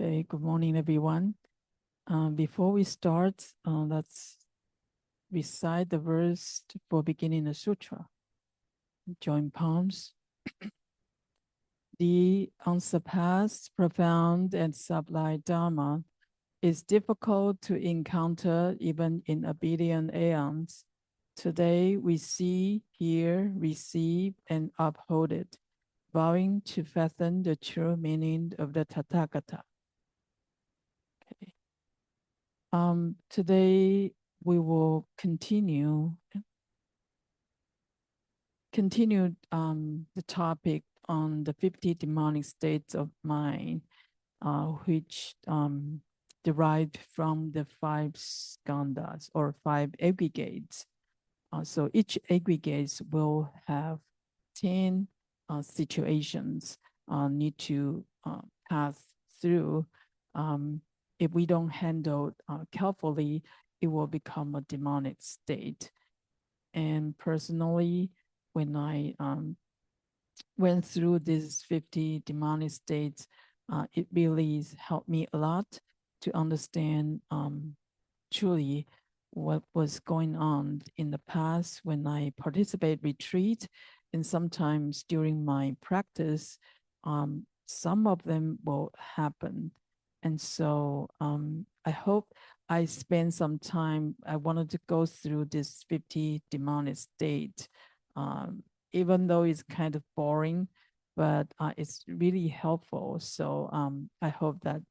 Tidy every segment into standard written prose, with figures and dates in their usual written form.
Okay, good morning, everyone. Before we start, let's recite the verse for beginning the sutra. Join palms. The unsurpassed, profound, and sublime Dharma is difficult to encounter even in a billion aeons. Today we see, hear, receive, and uphold it, vowing to fathom the true meaning of the Tathagata. Okay. Today we will continue the topic on the 50 demonic states of mind, which derived from the 5 skandhas or 5 aggregates. So each aggregate will have 10 situations need to pass through. If we don't handle carefully, it will become a demonic state. And personally, when I went through these 50 demonic states, it really helped me a lot to understand truly what was going on in the past when I participate retreat, and sometimes during my practice, some of them will happen. And so I hope I spend some time. I wanted to go through this 50 demonic state, even though it's kind of boring, but it's really helpful. So I hope that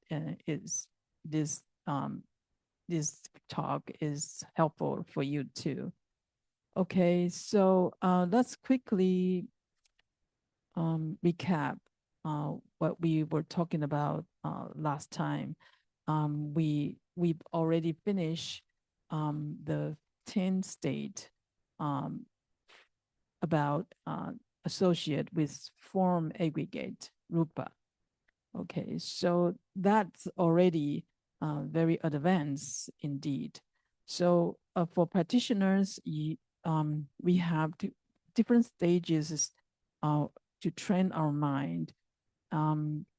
this this talk is helpful for you too. Okay, so let's quickly recap what we were talking about last time. We've already finished the 10 state about associate with form aggregate rupa. Okay, so that's already very advanced indeed. So for practitioners, we have different stages to train our mind.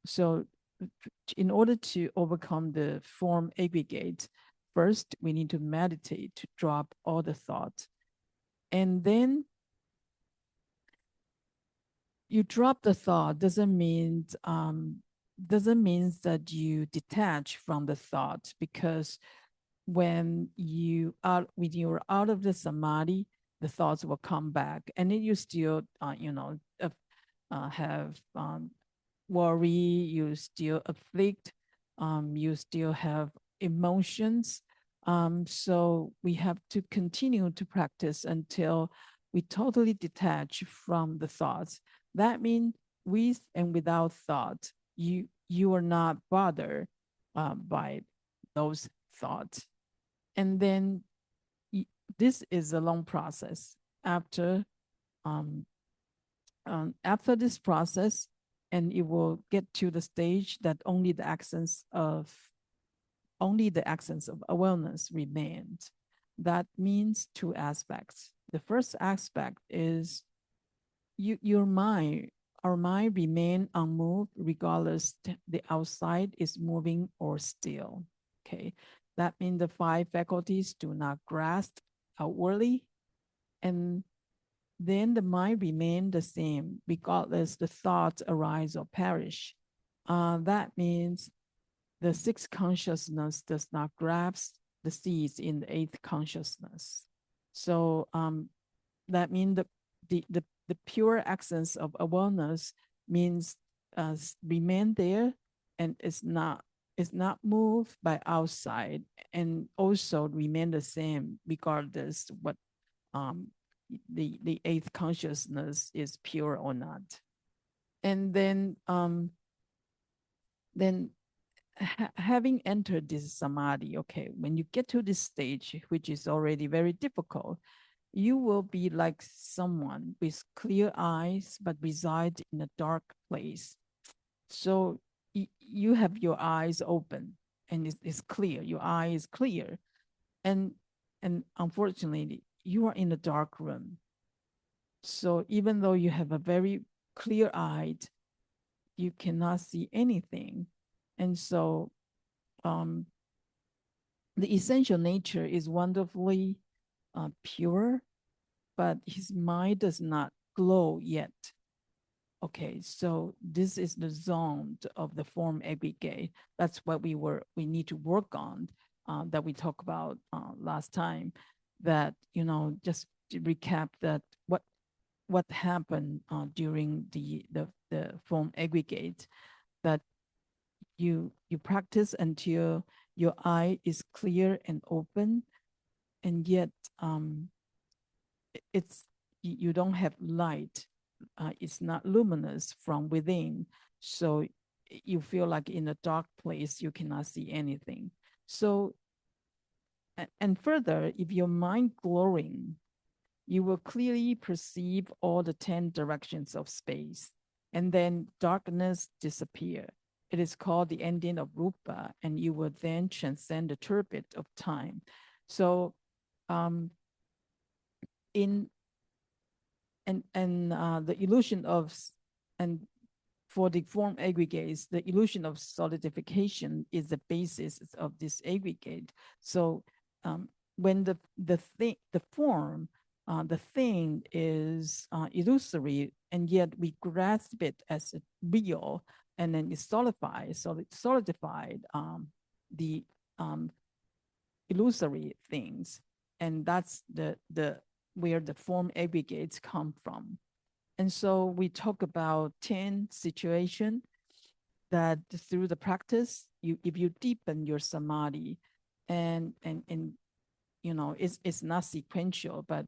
So in order to overcome the form aggregate, first we need to meditate to drop all the thoughts. And then you drop the thought doesn't mean that you detach from the thought, because when you're out of the samadhi, the thoughts will come back, and then you still have worry, you still afflict, you still have emotions. So we have to continue to practice until we totally detach from the thoughts. That means with and without thought, you are not bothered by those thoughts. And then this is a long process. Um, after this process, and it will get to the stage that only the essence of awareness remains. That means 2 aspects. The first aspect is our mind remain unmoved regardless the outside is moving or still. Okay, that means the 5 faculties do not grasp outwardly, and then the mind remain the same regardless the thoughts arise or perish. That means the 6th consciousness does not grasp the seeds in the 8th consciousness. So that means the pure essence of awareness means remain there, and it's not moved by outside, and also remain the same regardless what the 8th consciousness is pure or not. And then having entered this samadhi, okay, when you get to this stage, which is already very difficult, you will be like someone with clear eyes but reside in a dark place. So you have your eyes open, and it's clear, your eye is clear, and unfortunately you are in a dark room. So even though you have a very clear eyed, you cannot see anything. And so the essential nature is wonderfully pure, but his mind does not glow yet. Okay, so this is the zone of the form aggregate. That's what we need to work on, that we talked about last time. That, just to recap that what happened during the form aggregate, that you practice until your eye is clear and open, and yet it's you don't have light. It's not luminous from within, so you feel like in a dark place you cannot see anything. So, and further, if your mind glowing, you will clearly perceive all the 10 directions of space, and then darkness disappear. It is called the ending of rupa, and you will then transcend the turbid of time. So the illusion of, and for the form aggregates, the illusion of solidification is the basis of this aggregate. So when the form, the thing is illusory, and yet we grasp it as real, and then it solidified the illusory things, and that's the where the form aggregates come from. And so we talk about 10 situations that through the practice, if you deepen your samadhi, and it's not sequential, but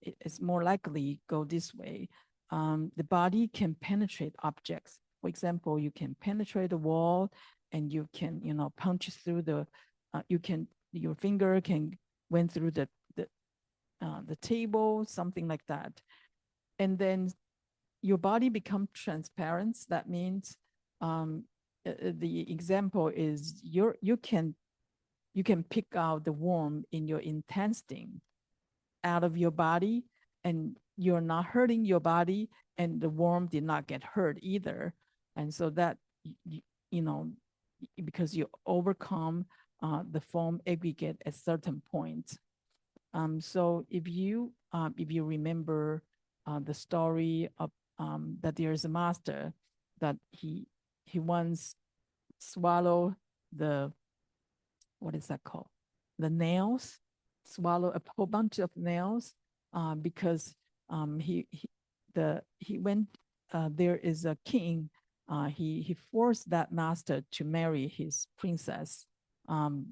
it's more likely go this way. The body can penetrate objects. For example, you can penetrate the wall, and you can, punch through the, your finger can went through the table, something like that. And then your body becomes transparent. That means the example is you can pick out the worm in your intestine out of your body, and you're not hurting your body, and the worm did not get hurt either. And so that, because you overcome the form aggregate at certain points. So if you remember the story of that there's a master that he once swallowed the, what is that called? The nails, swallow a whole bunch of nails because he went, there is a king, he forced that master to marry his princess. And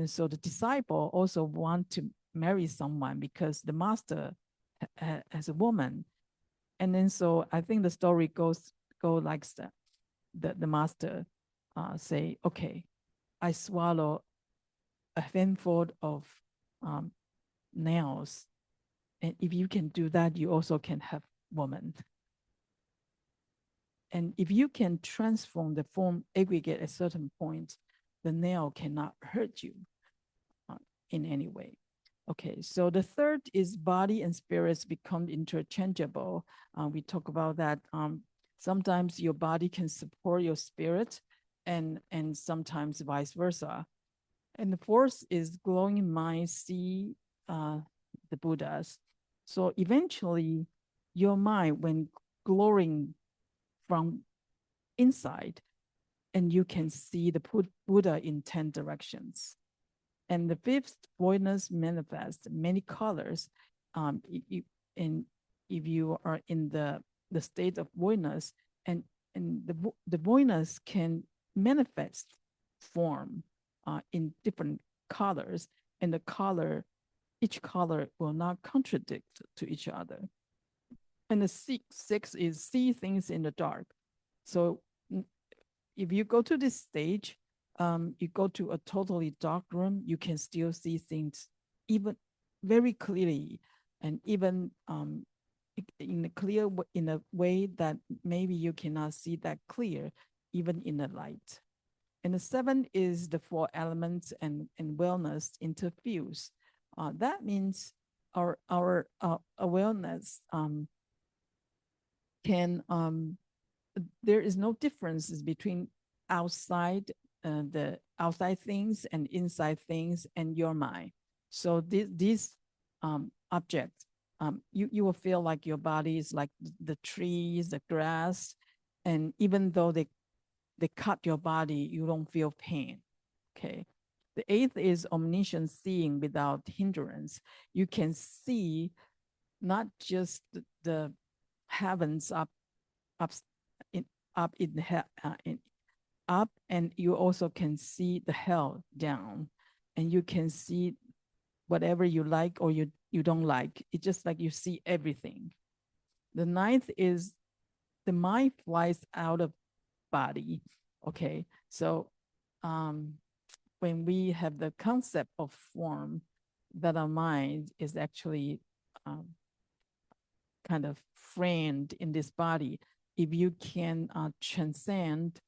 so the disciple also want to marry someone because the master has a woman. And then so I think the story go like that. The master say, okay, I swallow a handful of nails, and if you can do that, you also can have woman. And if you can transform the form aggregate at certain point, the nail cannot hurt you in any way. Okay, so the third is body and spirits become interchangeable. We talk about that. Sometimes your body can support your spirit, and sometimes vice versa. And the fourth is glowing mind see the Buddhas. So eventually, your mind, when glowing from inside, and you can see the Buddha in 10 directions. And the fifth, voidness manifests many colors. And if you are in the state of voidness, and the voidness can manifest form in different colors, and each color will not contradict to each other. And the sixth is see things in the dark. So if you go to this stage, you go to a totally dark room, you can still see things even very clearly, and even in a way that maybe you cannot see that clear, even in the light. And the seventh is the 4 elements and wellness interfuse. That means our awareness can there is no differences between outside the outside things and inside things and your mind. So these objects, you will feel like your body is like the trees, the grass, and even though they cut your body, you don't feel pain. Okay. The eighth is omniscient seeing without hindrance. You can see not just the heavens up in up in up, and you also can see the hell down, and you can see whatever you like or you don't like. It's just like you see everything. The ninth is the mind flies out of body. Okay, so when we have the concept of form, that our mind is actually kind of framed in this body, if you can transcend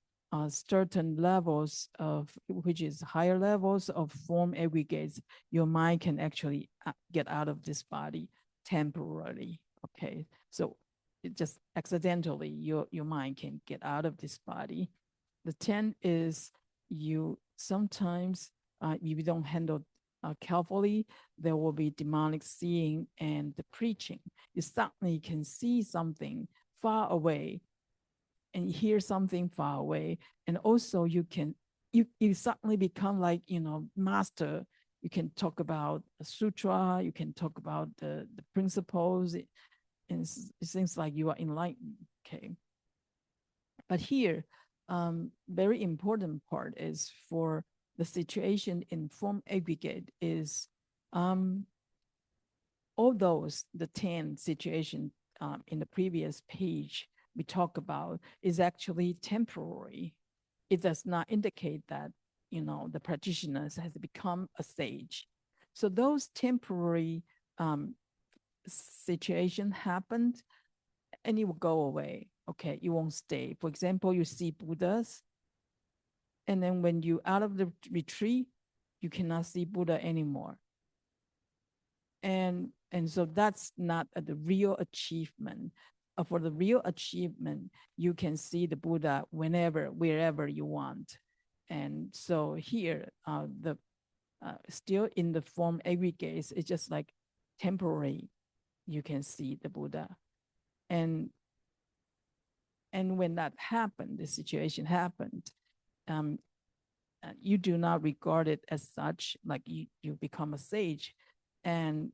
certain levels of, which is higher levels of form aggregates, your mind can actually get out of this body temporarily. Okay, so it just accidentally, your mind can get out of this body. The 10 is you sometimes, if you don't handle carefully, there will be demonic seeing and the preaching. You suddenly can see something far away and hear something far away. And also you suddenly become like, master. You can talk about the sutra, you can talk about the principles, and it seems like you are enlightened, okay? But here, very important part is for the situation in form aggregate is all those, the 10 situation in the previous page we talk about is actually temporary. It does not indicate that, the practitioners has become a sage. So those temporary situation happened and it will go away. Okay, it won't stay. For example, you see Buddhas, and then when you out of the retreat, you cannot see Buddha anymore. And so that's not the real achievement. For the real achievement, you can see the Buddha whenever, wherever you want. And so here, the still in the form aggregates, it's just like temporary. You can see the Buddha, and when that happened, the situation happened, you do not regard it as such, like you become a sage, and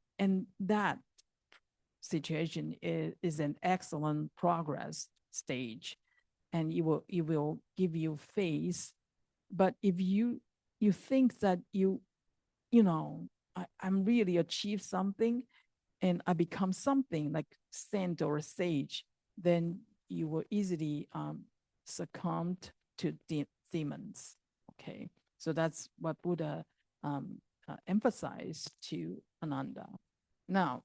that situation is an excellent progress stage, and it will give you faith. But if you think that I'm really achieved something and I become something like saint or a sage, then you will easily succumb to demons. Okay, so that's what Buddha emphasized to Ananda. Now,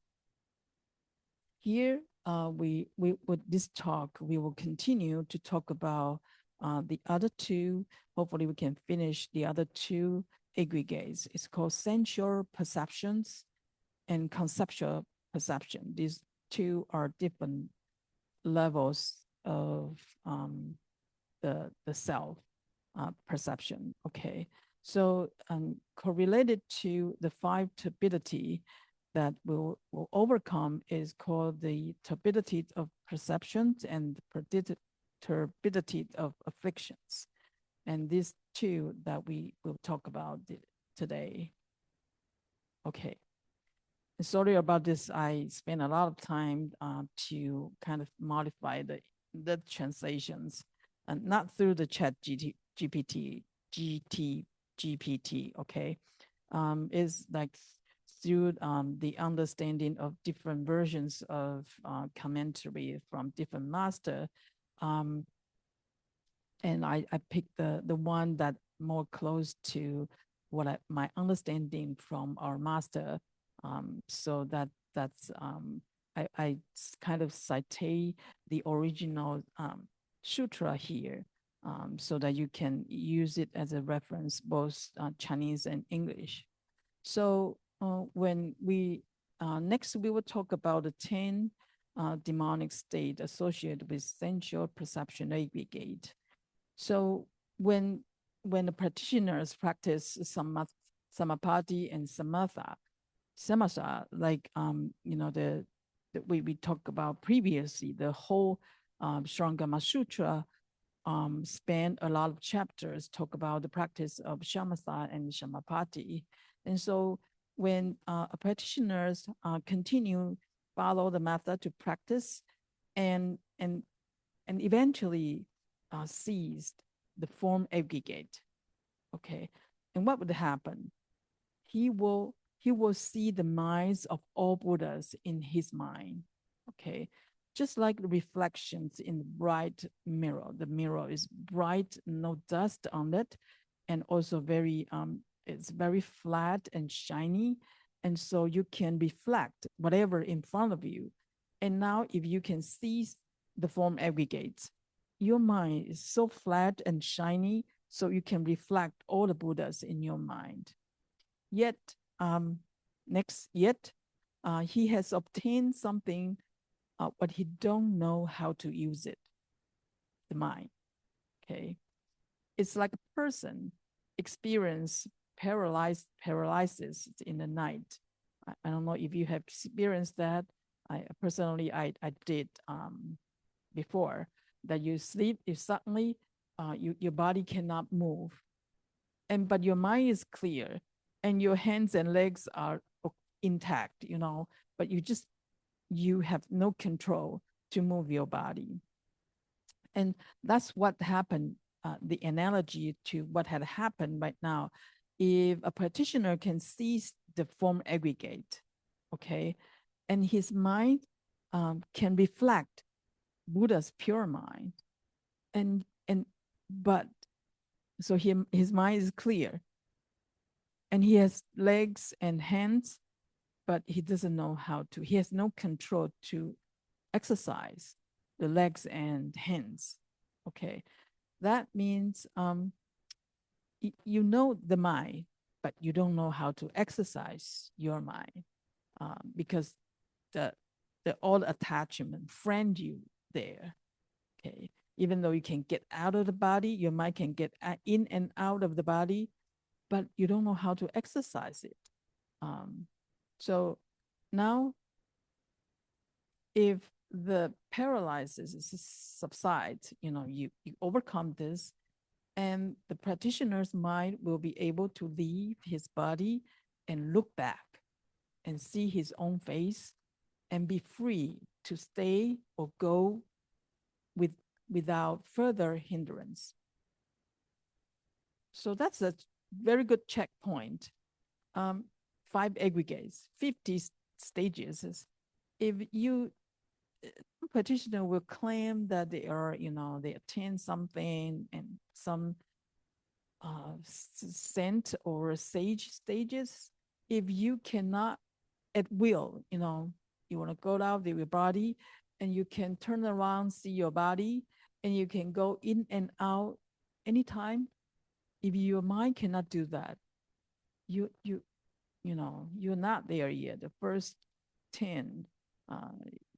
here we with this talk, we will continue to talk about the other two. Hopefully we can finish the other two aggregates. It's called sensual perceptions and conceptual perception. These two are different levels of the self perception. Okay, so correlated to the five turbidity that will overcome is called the turbidity of perceptions and turbidity of afflictions. And these two that we will talk about today. Okay. Sorry about this. I spent a lot of time to kind of modify the translations, and not through the chat GPT, okay? Is like through the understanding of different versions of commentary from different master. And I picked the one that more close to what my understanding from our master. So that's I kind of cite the original sutra here, so that you can use it as a reference, both Chinese and English. So when we next we will talk about the 10 demonic state associated with sensual perception aggregate. So when the practitioners practice samapati and samatha, like we talked about previously, the whole Śurangama Sutra span a lot of chapters, talk about the practice of shamatha and samapati. And so when practitioners continue follow the method to practice and eventually seized the form aggregate, okay, and what would happen? He will see the minds of all Buddhas in his mind, okay, just like the reflections in the bright mirror. The mirror is bright, no dust on it, and also very it's very flat and shiny, and so you can reflect whatever in front of you. And now if you can see the form aggregates, your mind is so flat and shiny, so you can reflect all the Buddhas in your mind. Yet, he has obtained something, but he don't know how to use it, the mind, okay? It's like a person experience paralysis in the night. I don't know if you have experienced that. I personally did before, that you sleep, if suddenly your body cannot move, but your mind is clear and your hands and legs are intact, but you have no control to move your body. And that's what happened, the analogy to what had happened right now. If a practitioner can see the form aggregate, okay, and his mind can reflect Buddha's pure mind, but so his mind is clear, and he has legs and hands, but he doesn't know how to. He has no control to exercise the legs and hands. Okay, that means you know the mind, but you don't know how to exercise your mind because the all attachment friend you there. Okay, even though you can get out of the body, your mind can get in and out of the body, but you don't know how to exercise it. So now, if the paralysis subsides, you overcome this, and the practitioner's mind will be able to leave his body and look back and see his own face and be free to stay or go without further hindrance. So that's a very good checkpoint. 5 aggregates, 50 stages. If you practitioner will claim that they are, they attain something and some scent or sage stages. If you cannot at will, you want to go out of your body and you can turn around, see your body, and you can go in and out anytime. If your mind cannot do that, you're not there yet. The first 10,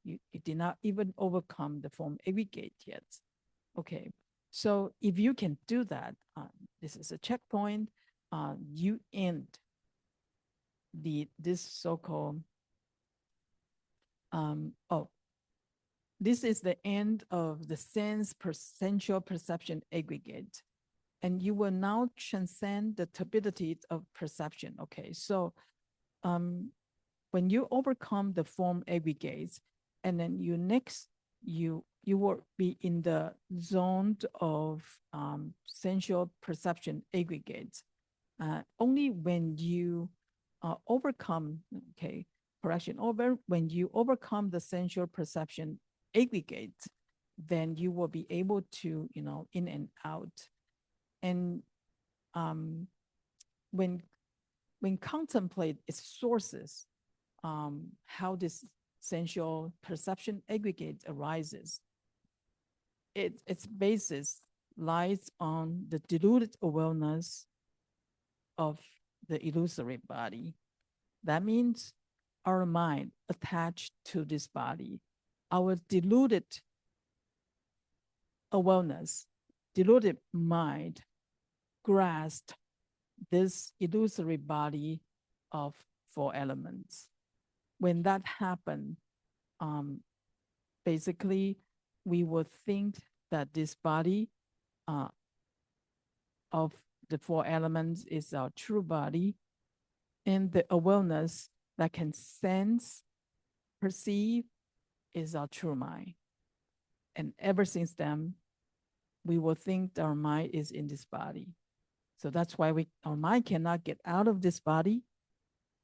you did not even overcome the form aggregate yet. Okay, so if you can do that, this is a checkpoint. You end this so-called this is the end of the sensual perception aggregate, and you will now transcend the turbidity of perception. Okay, so when you overcome the form aggregates, and then you will be in the zone of sensual perception aggregates. Only when you overcome, when you overcome the sensual perception aggregates, then you will be able to, in and out. And when contemplate its sources, how this sensual perception aggregate arises, its basis lies on the deluded awareness of the illusory body. That means our mind attached to this body, our deluded awareness, deluded mind grasped this illusory body of 4 elements. When that happened, basically, we would think that this body of the 4 elements is our true body, and the awareness that can sense, perceive, is our true mind. And ever since then, we will think our mind is in this body. So that's why our mind cannot get out of this body.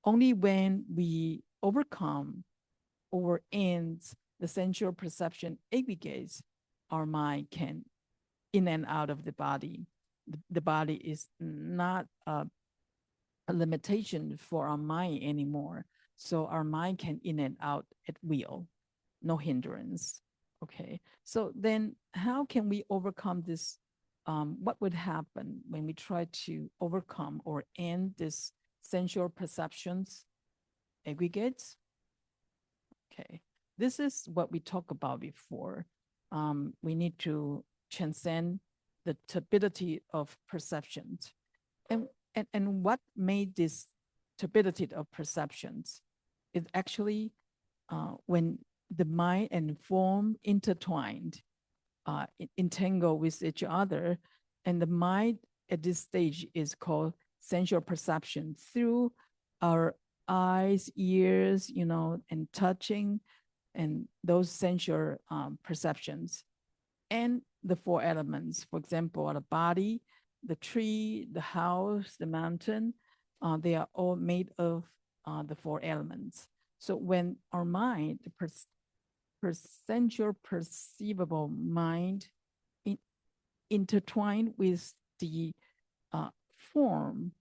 Only when we overcome or end the sensual perception aggregates, our mind can in and out of the body. The body is not a limitation for our mind anymore. So our mind can in and out at will, no hindrance. Okay, so then how can we overcome this? What would happen when we try to overcome or end this sensual perceptions aggregates? Okay, this is what we talked about before. We need to transcend the turbidity of perceptions. And what made this turbidity of perceptions is actually when the mind and form intertwined, entangle with each other, and the mind at this stage is called sensual perception through our eyes, ears, and touching, and those sensual perceptions, and the 4 elements. For example, the body, the tree, the house, the mountain, they are all made of the 4 elements. So when our mind, the sensual perceivable mind intertwined with the form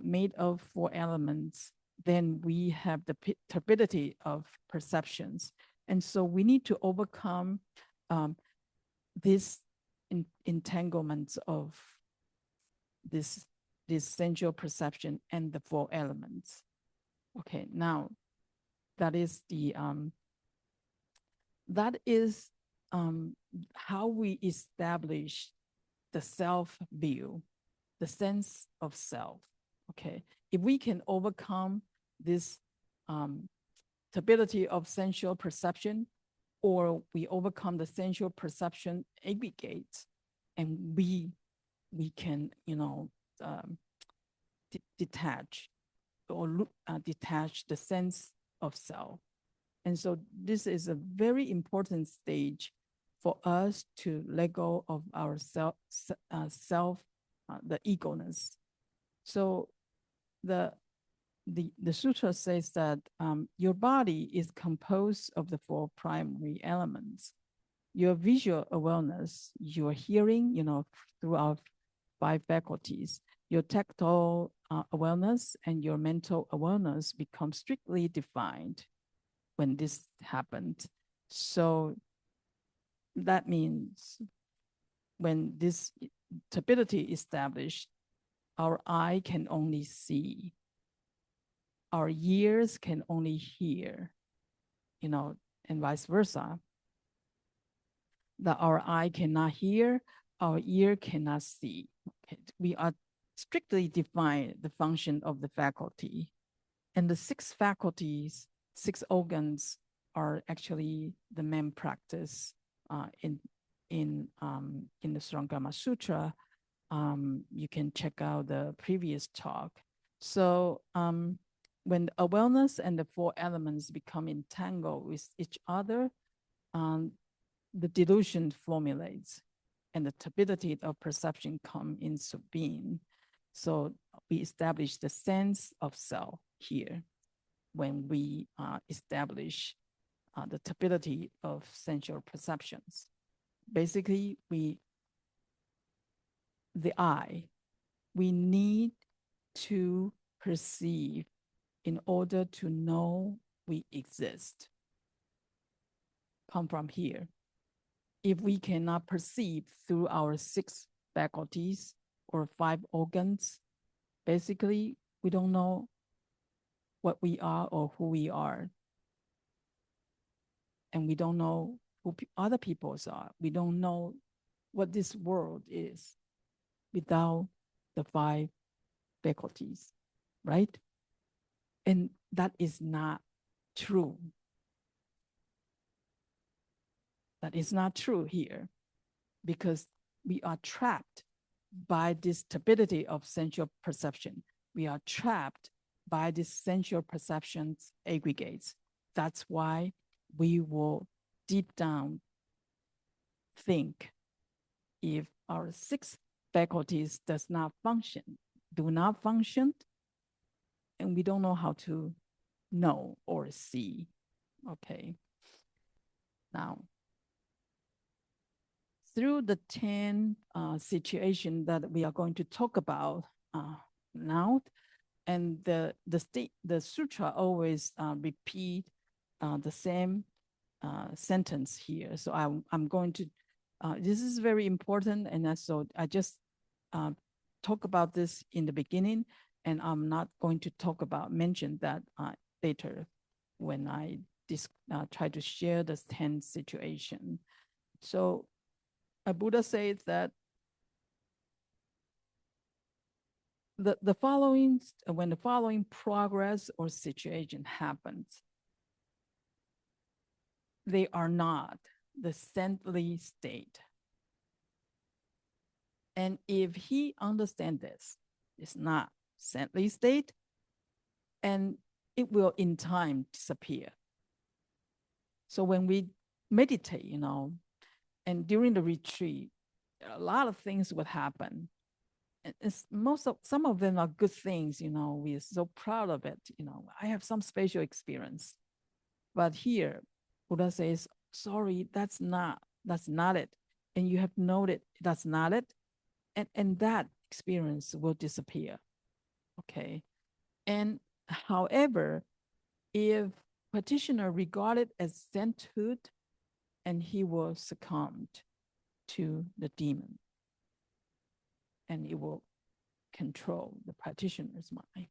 made of 4 elements, then we have the turbidity of perceptions. And so we need to overcome this entanglements of this sensual perception and the 4 elements. Okay, now that is how we establish the self view, the sense of self. Okay, if we can overcome this turbidity of sensual perception, or we overcome the sensual perception aggregates, and we can detach or detach the sense of self. And so this is a very important stage for us to let go of our self, the egoness. So the sutra says that your body is composed of the 4 primary elements. Your visual awareness, your hearing, through our 5 faculties, your tactile awareness, and your mental awareness become strictly defined when this happened. So that means when this turbidity is established, our eye can only see, our ears can only hear, and vice versa. That our eye cannot hear, our ear cannot see. Okay. We are strictly defined the function of the faculty. And the 6 faculties, 6 organs are actually the main practice in the Śurangama Sutra. You can check out the previous talk. So when the awareness and the 4 elements become entangled with each other, the delusion formulates and the turbidity of perception come into being. So we establish the sense of self here when we establish the turbidity of sensual perceptions. Basically, the eye, we need to perceive in order to know we exist. Come from here. If we cannot perceive through our 6 faculties or 5 organs, basically, we don't know what we are or who we are. and we don't know who other peoples are. We don't know what this world is without the five faculties, right? And that is not true. That is not true here, because we are trapped by this stability of sensual perception. We are trapped by this sensual perceptions aggregates. That's why we will deep down think, if our six faculties do not function, and we don't know how to know or see. Okay. Now, through the 10 situations that we are going to talk about now, and the sutra always repeat the same sentence here. So I'm going to, this is very important, and so I just talk about this in the beginning, and I'm not going to mention that later when I try to share the 10 situation. So a Buddha says that the following, when the following progress or situation happens, they are not the saintly state. And if he understands this, it's not saintly state, and it will in time disappear. So when we meditate, and during the retreat, a lot of things would happen. And some of them are good things, we are so proud of it. I have some special experience. But here, Buddha says, sorry, that's not it. And you have noted that's not it. And that experience will disappear. Okay. And however, if practitioner regarded as sainthood, and he will succumb to the demon, and it will control the practitioner's mind.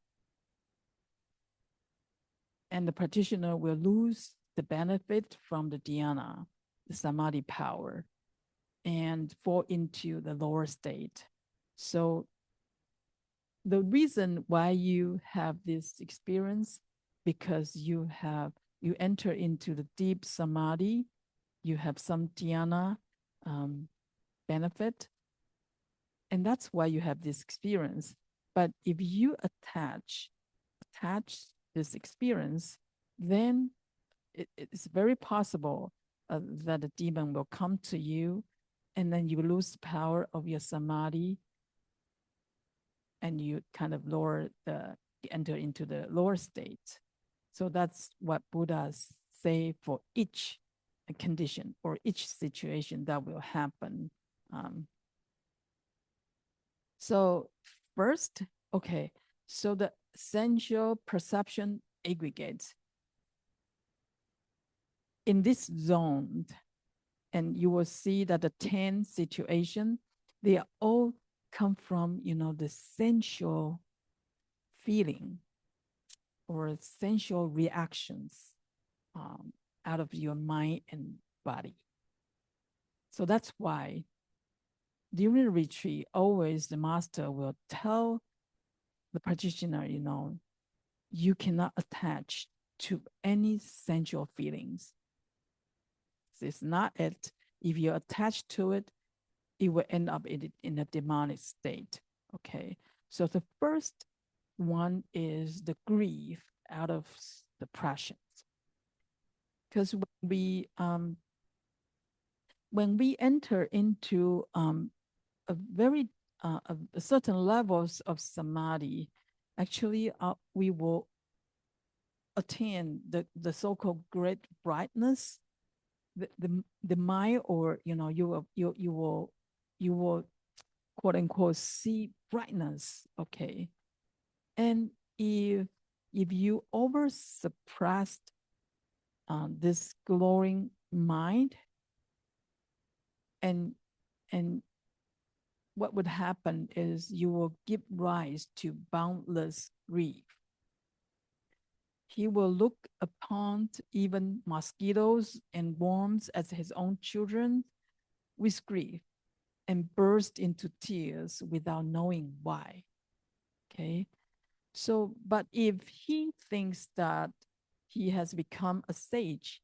And the practitioner will lose the benefit from the dhyana, the samadhi power, and fall into the lower state. So the reason why you have this experience, because you enter into the deep samadhi, you have some dhyana benefit, and that's why you have this experience. But if you attach this experience, then it's very possible that the demon will come to you, and then you lose the power of your samadhi, and you kind of enter into the lower state. So that's what Buddhas say for each condition or each situation that will happen. So first, okay, so the sensual perception aggregates in this zone, and you will see that the 10 situations, they all come from, the sensual feeling or sensual reactions out of your mind and body. So that's why during the retreat, always the master will tell the practitioner, you cannot attach to any sensual feelings. It's not it. If you attach to it, it will end up in a demonic state. Okay. So the first one is the grief out of depressions. Because when we enter into a very certain levels of samadhi, actually we will attain the so-called great brightness. The mind, or you will quote unquote see brightness. Okay. And if you over suppressed this glowing mind, and what would happen is you will give rise to boundless grief. He will look upon even mosquitoes and worms as his own children with grief and burst into tears without knowing why. Okay. So, but if he thinks that he has become a sage,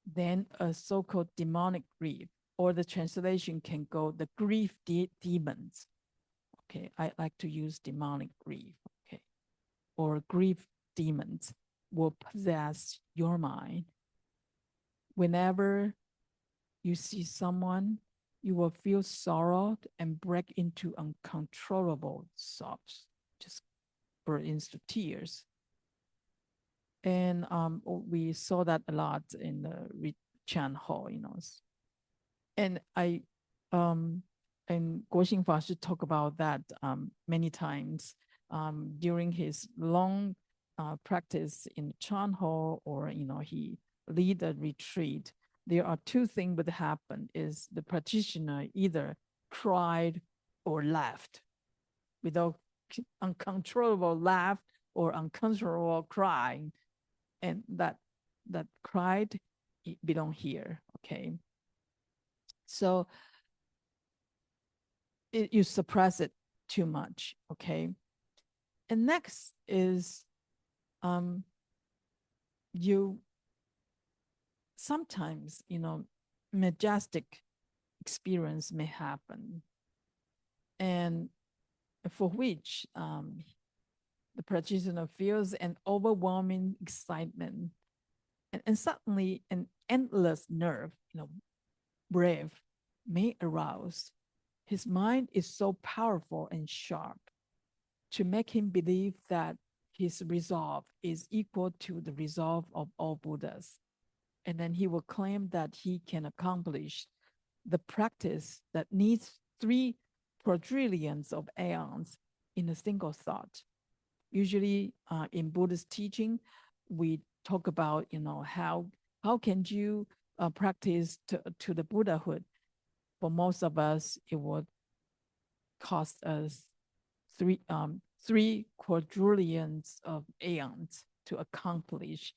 then a so-called demonic grief, or the translation can go the grief demons. Okay, I like to use demonic grief. Okay, or grief demons will possess your mind. Whenever you see someone, you will feel sorrow and break into uncontrollable sobs, just burst into tears. And we saw that a lot in the Chan Hall, And and Guoxing Fashi talk about that many times during his long practice in Chan Hall, or he lead a retreat. There are two things would happen: is the practitioner either cried or laughed, without uncontrollable laugh or uncontrollable crying, and that cried we don't hear. Okay, so you suppress it too much. Okay, and next is you sometimes majestic experience may happen, and for which the practitioner feels an overwhelming excitement, and suddenly an endless nerve, brave, may arouse. His mind is so powerful and sharp to make him believe that his resolve is equal to the resolve of all Buddhas. And then he will claim that he can accomplish the practice that needs 3 quadrillions of aeons in a single thought. Usually in Buddhist teaching, we talk about, how can you practice to the Buddhahood? For most of us, it would cost us 3 quadrillions of aeons to accomplish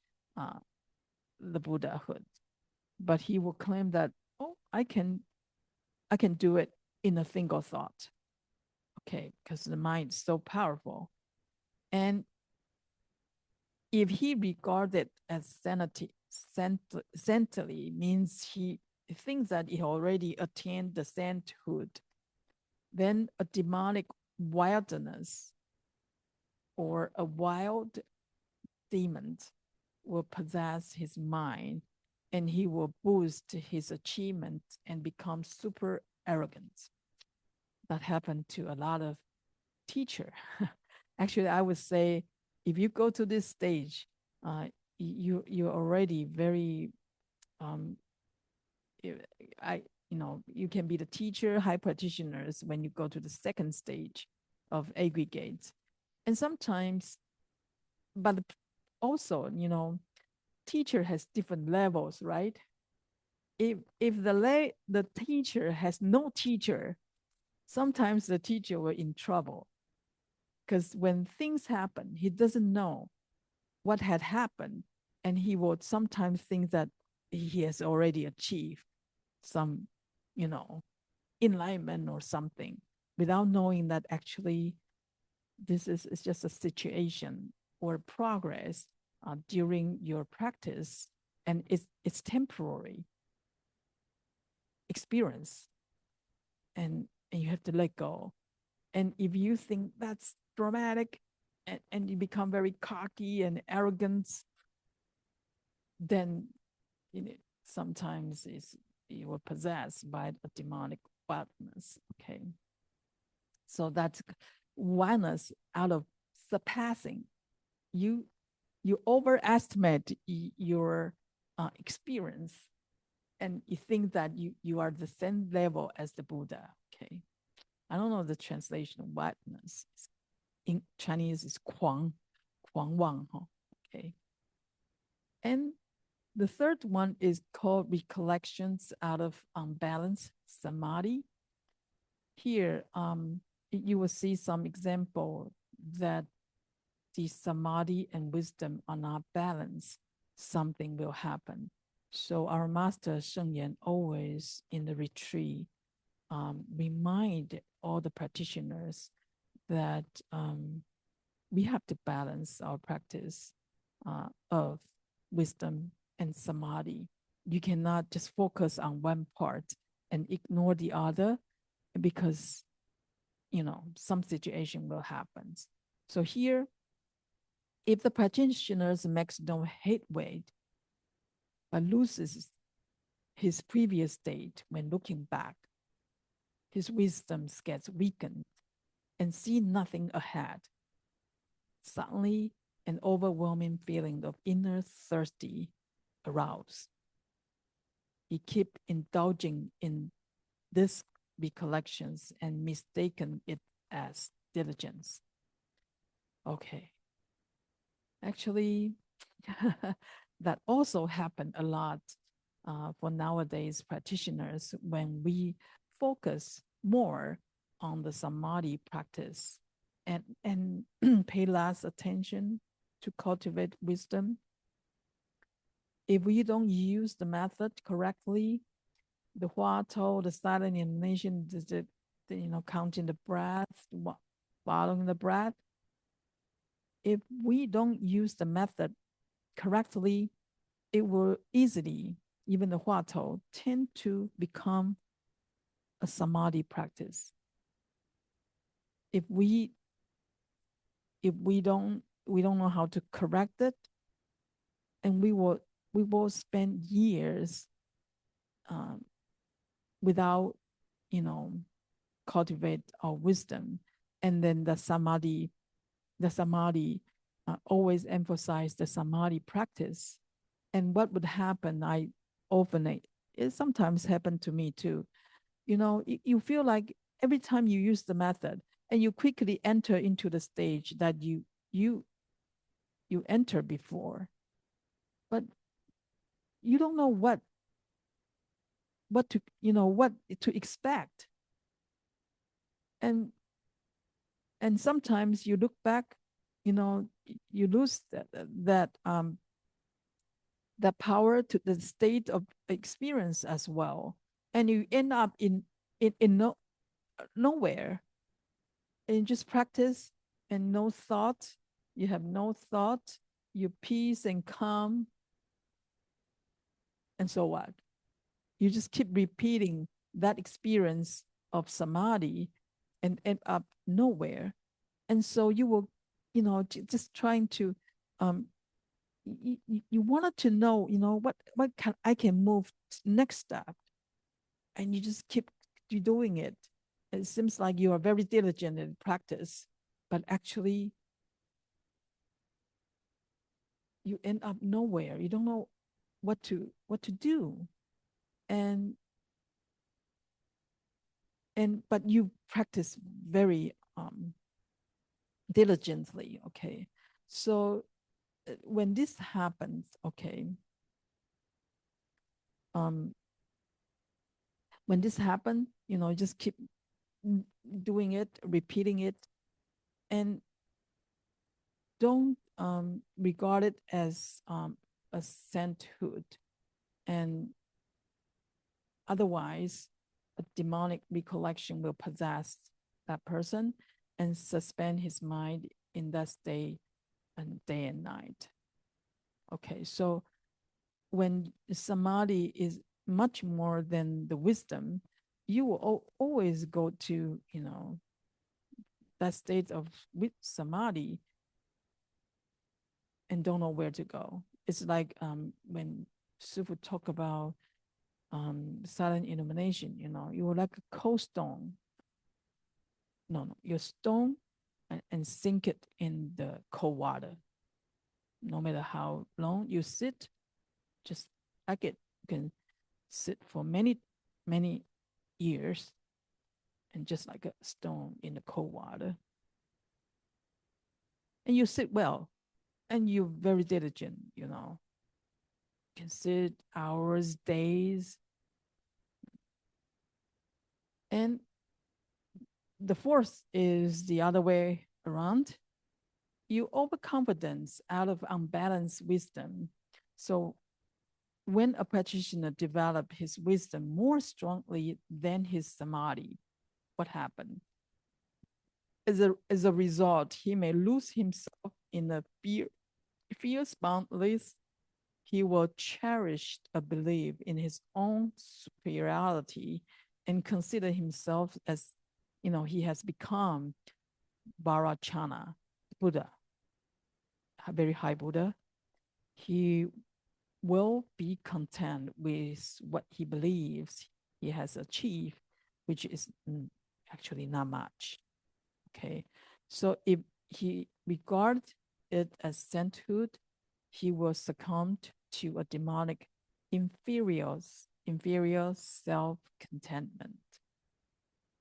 the Buddhahood. But he will claim that, oh, I can do it in a single thought. Okay, because the mind is so powerful. And if he regarded as sanity, means he thinks that he already attained the sainthood, then a demonic wildness or a wild demon will possess his mind, and he will boost his achievement and become super arrogant. That happened to a lot of teacher. Actually, I would say if you go to this stage, you're already very you can be the teacher, high practitioners when you go to the second stage of aggregates. And sometimes, but also, teacher has different levels, right? If the teacher has no teacher, sometimes the teacher will in trouble, because when things happen, he doesn't know what had happened, and he would sometimes think that he has already achieved some, enlightenment or something, without knowing that actually this is just a situation or progress during your practice, and it's temporary experience, and you have to let go. And if you think that's dramatic, and you become very cocky and arrogant, then sometimes you were possessed by a demonic wildness. Okay, so that's wildness out of surpassing. You overestimate your experience, and you think that you are the same level as the Buddha. Okay, I don't know the translation of wildness. In Chinese, is 狂妄. Okay, and the third one is called recollections out of unbalanced samadhi. Here, you will see some example that the samadhi and wisdom are not balanced, something will happen. So our master Sheng Yan always in the retreat remind all the practitioners that we have to balance our practice of wisdom and samadhi. You cannot just focus on one part and ignore the other, because some situation will happen. So here, if the practitioners makes no headway but loses his previous state when looking back, his wisdom gets weakened and see nothing ahead. Suddenly, an overwhelming feeling of inner thirsty aroused. He kept indulging in these recollections and mistaken it as diligence. Okay. Actually, that also happened a lot for nowadays practitioners when we focus more on the samadhi practice and pay less attention to cultivate wisdom. If we don't use the method correctly, the Hua told, the silent intonation, counting the breath, following the breath. If we don't use the method correctly, it will easily, even the Hua told, tend to become a samadhi practice. If we don't know how to correct it, and we will spend years without cultivate our wisdom, and then the samadhi always emphasize the samadhi practice. And what would happen, it sometimes happened to me too. You feel like every time you use the method and you quickly enter into the stage that you enter before, but you don't know what to expect. And sometimes you look back, you lose that power to the state of experience as well, and you end up in nowhere, and just practice and no thought. You have no thought. You peace and calm, and so what? You just keep repeating that experience of samadhi and end up nowhere. And so you will, just trying to, you wanted to know, what I can move next step, and you just keep doing it. It seems like you are very diligent in practice, but actually you end up nowhere. You don't know what to do. And but you practice very diligently. Okay. So when this happens, okay, when this happens, just keep doing it, repeating it, and don't regard it as a sainthood. And otherwise, a demonic recollection will possess that person and suspend his mind in that state and day and night. Okay, so when samadhi is much more than the wisdom, you will always go to, that state of with samadhi and don't know where to go. It's like when Sifu talk about silent illumination, you are like a cold stone. No, you stone and sink it in the cold water. No matter how long you sit, just like it, you can sit for many, many years and just like a stone in the cold water. And you sit well, and you're very diligent, You can sit hours, days. And the fourth is the other way around. you overconfidence out of unbalanced wisdom. So when a practitioner develops his wisdom more strongly than his samadhi, what happened? As a result, he may lose himself in a fears boundless. He will cherish a belief in his own superiority and consider himself as, he has become Varachana, Buddha, a very high Buddha. He will be content with what he believes he has achieved, which is actually not much. Okay, so if he regards it as sainthood, he will succumb to a demonic inferior self-contentment.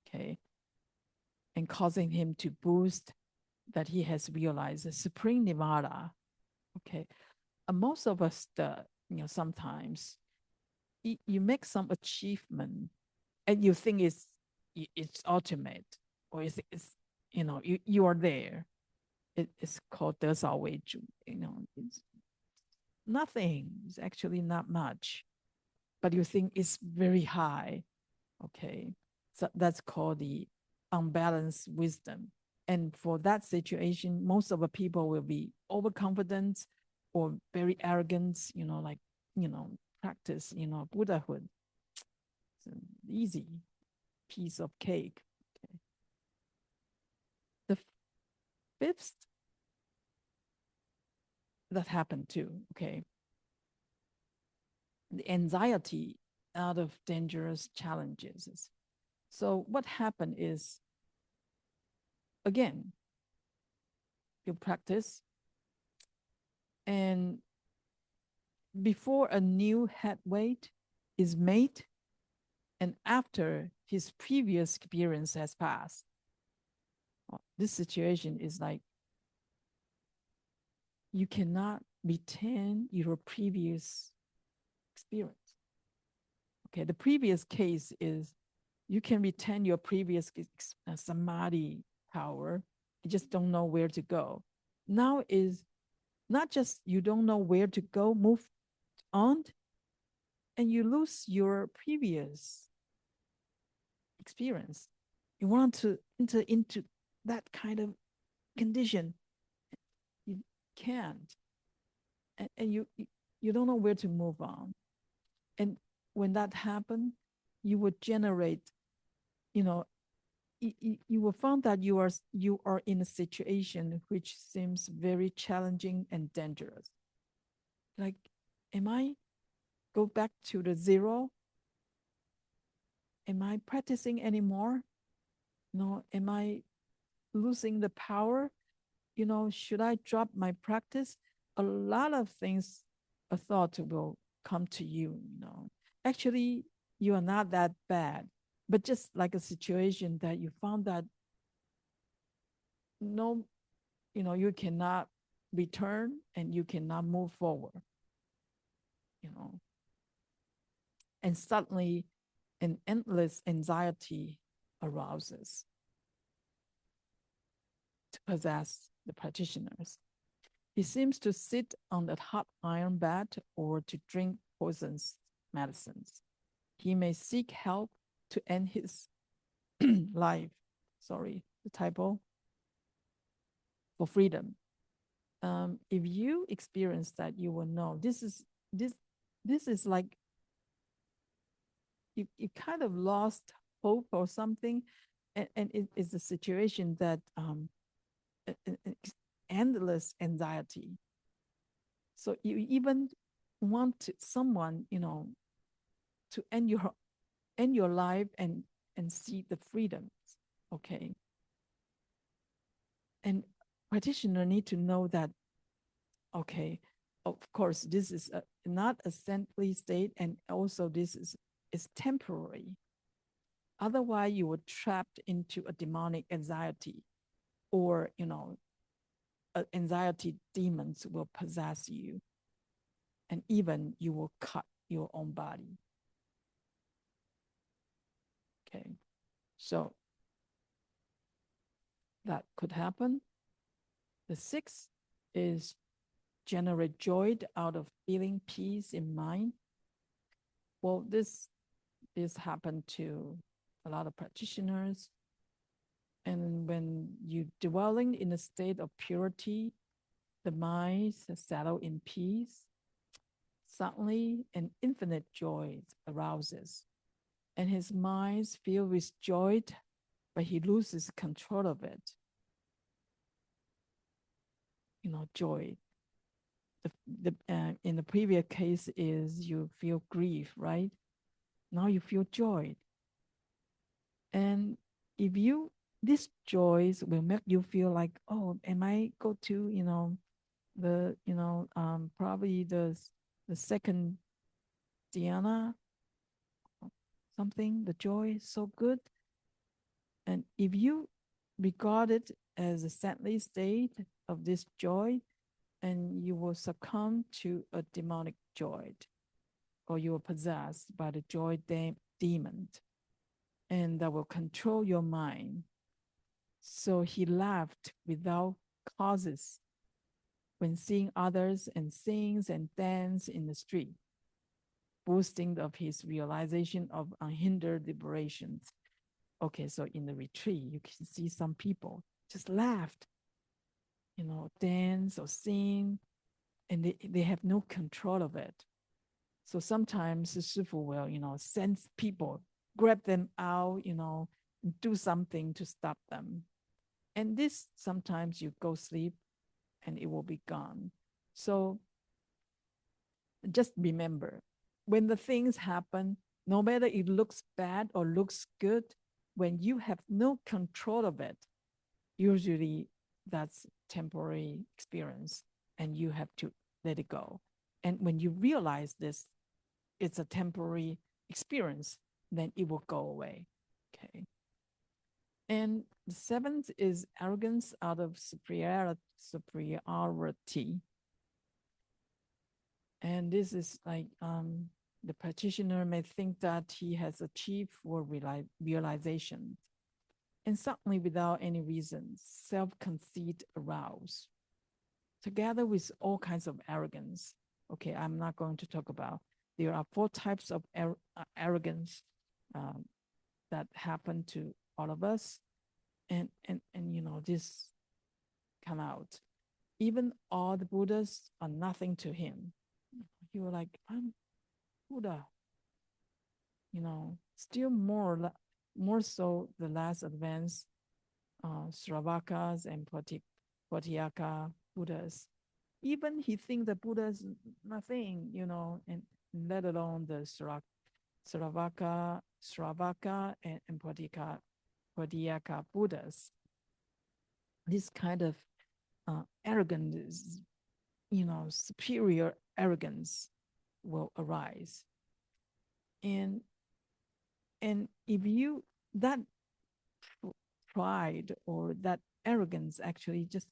Okay, and causing him to boast that he has realized the supreme nirvana. Okay, most of us, sometimes you make some achievement and you think it's ultimate, or it's you are there. It's called 得少为主. It's nothing. It's actually not much, but you think it's very high. Okay, so that's called the unbalanced wisdom. And for that situation, most of the people will be overconfident or very arrogant, practice, Buddhahood. It's an easy piece of cake. Okay. The fifth that happened too, okay. The anxiety out of dangerous challenges. So what happened is, again, you practice, and before a new head weight is made, and after his previous experience has passed, this situation is like you cannot retain your previous experience. Okay, the previous case is you can retain your previous samadhi power. You just don't know where to go. Now is not just you don't know where to go, move on, and you lose your previous experience. You want to enter into that kind of condition. You can't. And you don't know where to move on. And when that happens, you would generate, you will find that you are in a situation which seems very challenging and dangerous. Like, am I go back to the zero? Am I practicing anymore? No, am I losing the power? Should I drop my practice? A lot of things, a thought will come to you, Actually, you are not that bad, but just like a situation that you found that no, you cannot return and you cannot move forward, and suddenly an endless anxiety arouses to possess the practitioners. He seems to sit on that hot iron bed or to drink poisonous medicines. He may seek help to end his life. Sorry, the typo. For freedom. If you experience that, you will know this is like you kind of lost hope or something, and it is a situation that endless anxiety. So you even want someone, to end your life and see the freedoms. Okay. And practitioner need to know that, okay, of course, this is not a saintly state, and also this is temporary. Otherwise, you were trapped into a demonic anxiety, or anxiety demons will possess you, and even you will cut your own body. Okay, so that could happen. The sixth is generate joy out of feeling peace in mind. Well, this happened to a lot of practitioners. And when you dwelling in a state of purity, the mind settle in peace. Suddenly, an infinite joy arouses, and his mind filled with joy, but he loses control of it. Joy. In the previous case is you feel grief, right? Now you feel joy. And if these joys will make you feel like, oh, am I go to, probably the second dhyana, something, the joy is so good. And if you regard it as a saintly state of this joy, and you will succumb to a demonic joy, or you are possessed by the joy demon, and that will control your mind. So he laughed without causes when seeing others and sings and dance in the street, boasting of his realization of unhindered liberations. Okay, so in the retreat, you can see some people just laughed, dance or sing, and they have no control of it. So sometimes the Shifu will, send people, grab them out, do something to stop them. And this, sometimes you go sleep and it will be gone. So just remember, when the things happen, no matter it looks bad or looks good, when you have no control of it, usually that's temporary experience and you have to let it go. And when you realize this, it's a temporary experience, then it will go away. Okay. And the seventh is arrogance out of superiority. And this is like the practitioner may think that he has achieved for realization. And suddenly, without any reason, self-conceit arouse, together with all kinds of arrogance. Okay, I'm not going to talk about. There are 4 types of arrogance that happen to all of us, and this come out. Even all the Buddhas are nothing to him. You were like, I'm Buddha. Still more so the less advanced Sravakas and Potiyaka Buddhas. Even he thinks the Buddha is nothing, and let alone the Sravaka and Potiyaka Buddhas. This kind of arrogance, superior arrogance will arise. And if that pride or that arrogance actually just,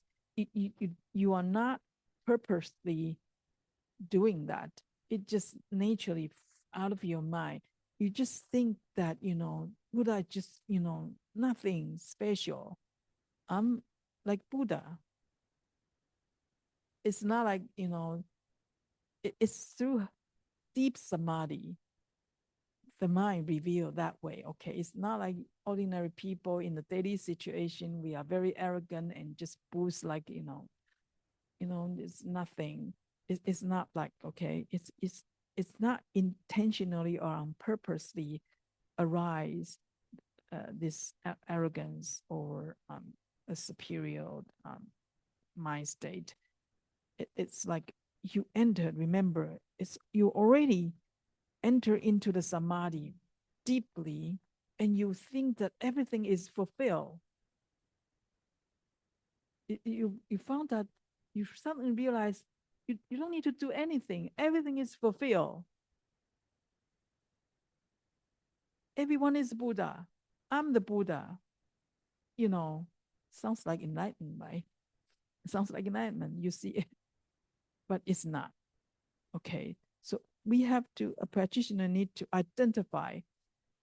you are not purposely doing that. It just naturally out of your mind. You just think that, Buddha just, nothing special. I'm like Buddha. It's not like, it's through deep samadhi, the mind revealed that way. Okay, it's not like ordinary people in the daily situation. We are very arrogant and just boost like, it's nothing. It's not like, okay, it's not intentionally or on purposely arise this arrogance or a superior mind state. It's like you entered, remember, you already enter into the samadhi deeply, and you think that everything is fulfilled. You found that you suddenly realize you don't need to do anything. Everything is fulfilled. Everyone is Buddha. I'm the Buddha. Sounds like enlightenment, right? It sounds like enlightenment. You see it, but it's not. Okay. So we have to, a practitioner need to identify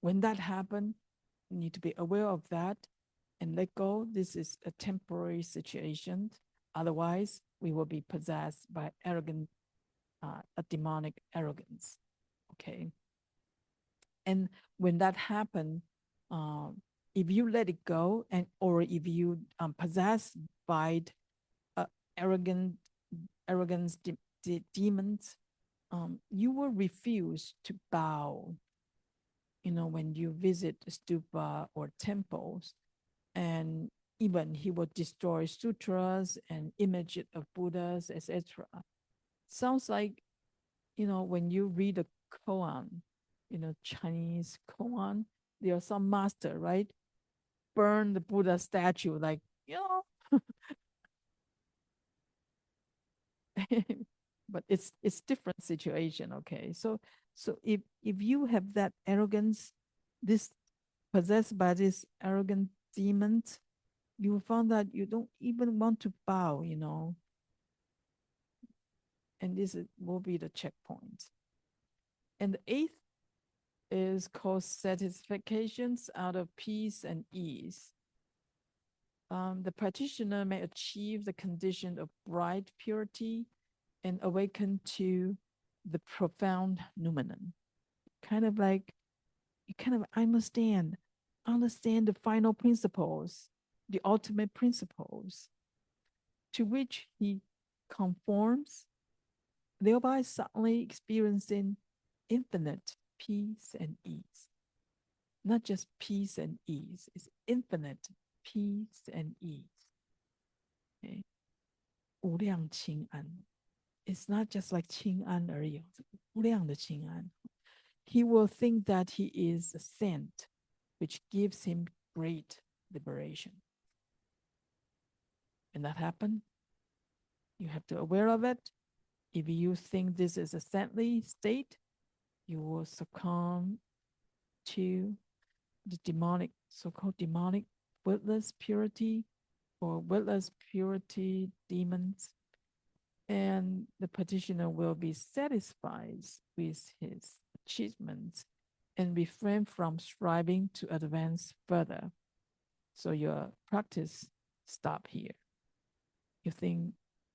when that happens, need to be aware of that and let go. This is a temporary situation. Otherwise, we will be possessed by arrogant, a demonic arrogance. Okay. And when that happens, if you let it go, and or if you possessed by arrogance demons, you will refuse to bow. When you visit stupa or temples, and even he will destroy sutras and images of Buddhas, etc. Sounds like, when you read a koan, Chinese koan, there are some master, right? Burn the Buddha statue, like, but it's different situation. Okay, so if you have that arrogance, this possessed by this arrogant demons, you will find that you don't even want to bow, and this will be the checkpoint. And the eighth is called satisfactions out of peace and ease. The practitioner may achieve the condition of bright purity and awaken to the profound noumenon. Kind of like you kind of understand the final principles, the ultimate principles, to which he conforms, thereby suddenly experiencing infinite peace and ease. Not just peace and ease, it's infinite peace and ease. Okay. 无量清安. It's not just like 清安而已，无量的清安. He will think that he is a saint, which gives him great liberation. When that happens, you have to be aware of it. If you think this is a saintly state, you will succumb to the demonic, so-called demonic witless purity or witless purity demons, and the practitioner will be satisfied with his achievements and refrain from striving to advance further. So your practice stop here. You think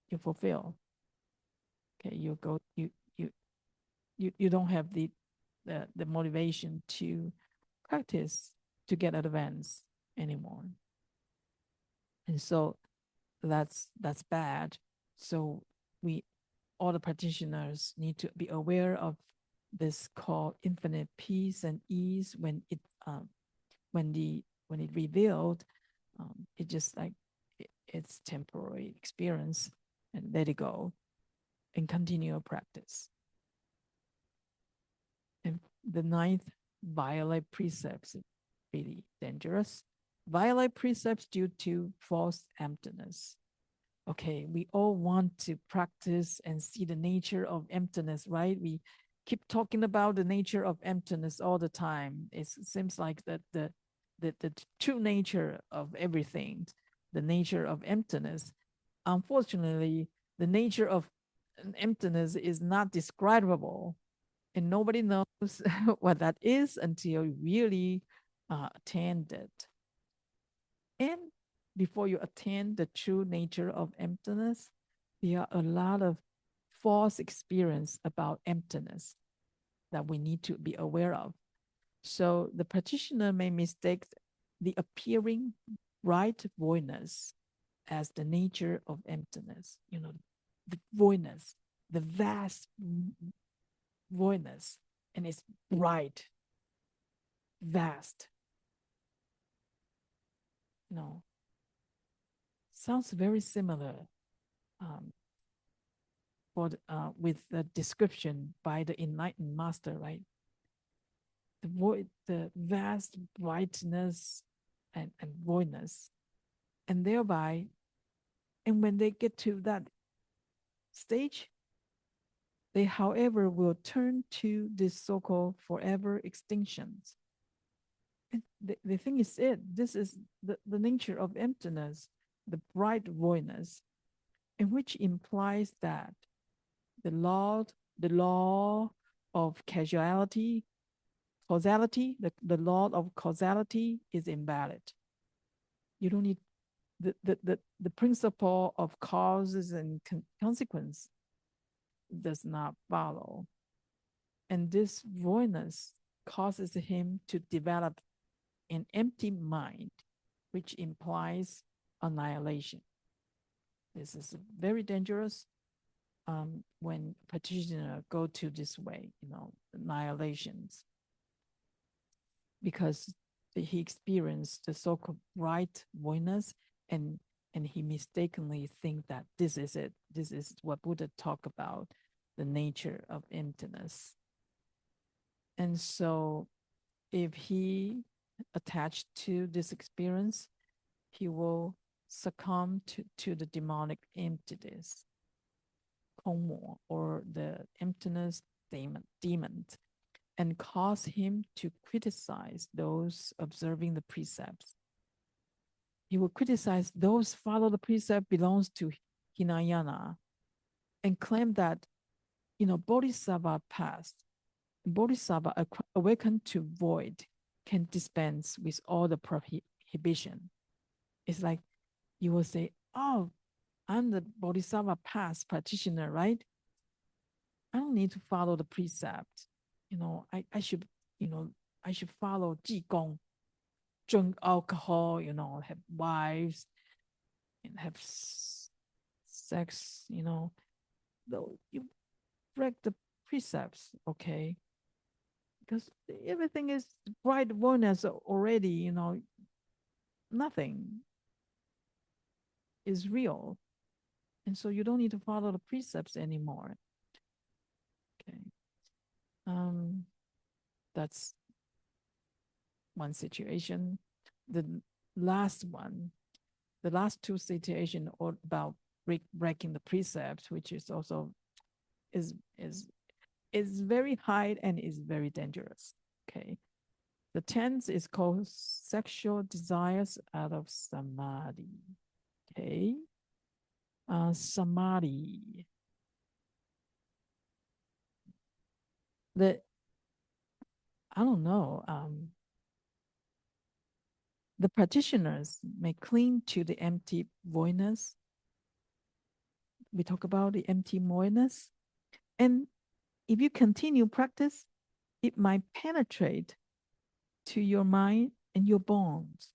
you fulfill. Okay, you don't have the motivation to practice to get advanced anymore. And so that's bad. So all the practitioners need to be aware of this called infinite peace and ease. When it revealed, it just like it's temporary experience, and let it go and continue practice. And the ninth, violate precepts, really dangerous. Violate precepts due to false emptiness. Okay, we all want to practice and see the nature of emptiness, right? We keep talking about the nature of emptiness all the time. It seems like that the true nature of everything, the nature of emptiness. Unfortunately, the nature of emptiness is not describable, and nobody knows what that is until you really attend it. And before you attain the true nature of emptiness, there are a lot of false experience about emptiness that we need to be aware of. So the practitioner may mistake the appearing bright voidness as the nature of emptiness. The voidness, the vast voidness, and it's bright, vast. Sounds very similar with the description by the enlightened master, right? The void, the vast brightness and voidness, and thereby, and when they get to that stage, they, however, will turn to this so-called forever extinctions. And the thing is this is the nature of emptiness, the bright voidness, and which implies that the law of causality, the law of causality is invalid. You don't need the principle of causes and consequence does not follow. And this voidness causes him to develop an empty mind, which implies annihilation. This is very dangerous when practitioners go to this way, annihilations, because he experienced the so-called right voidness, and he mistakenly think that this is it. This is what Buddha talked about, the nature of emptiness. And so if he attached to this experience, he will succumb to the demonic emptiness, or the emptiness demon, and cause him to criticize those observing the precepts. He will criticize those follow the precept belongs to Hinayana, and claim that, Bodhisattva passed. Bodhisattva awakened to void can dispense with all the prohibition. It's like you will say, oh, I'm the Bodhisattva past practitioner, right? I don't need to follow the precept. I should follow Qigong, drink alcohol, have wives, and have sex, though you break the precepts, okay? Because everything is bright awareness already, nothing is real. And so you don't need to follow the precepts anymore. Okay. That's one situation. The last two situations are about breaking the precepts, which is also is very high and is very dangerous. Okay. The 10th is called sexual desires out of samadhi. Okay. Samadhi. I don't know. The practitioners may cling to the empty voidness. We talk about the empty voidness. And if you continue practice, it might penetrate to your mind and your bones.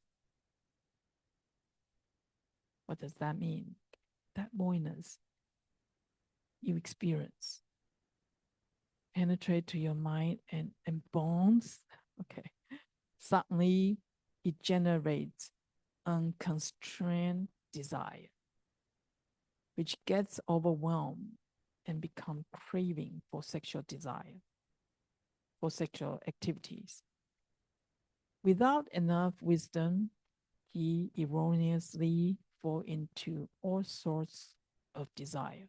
What does that mean? That voidness you experience penetrate to your mind and bones. Okay. Suddenly, it generates unconstrained desire, which gets overwhelmed and become craving for sexual desire, for sexual activities. Without enough wisdom, he erroneously fall into all sorts of desire.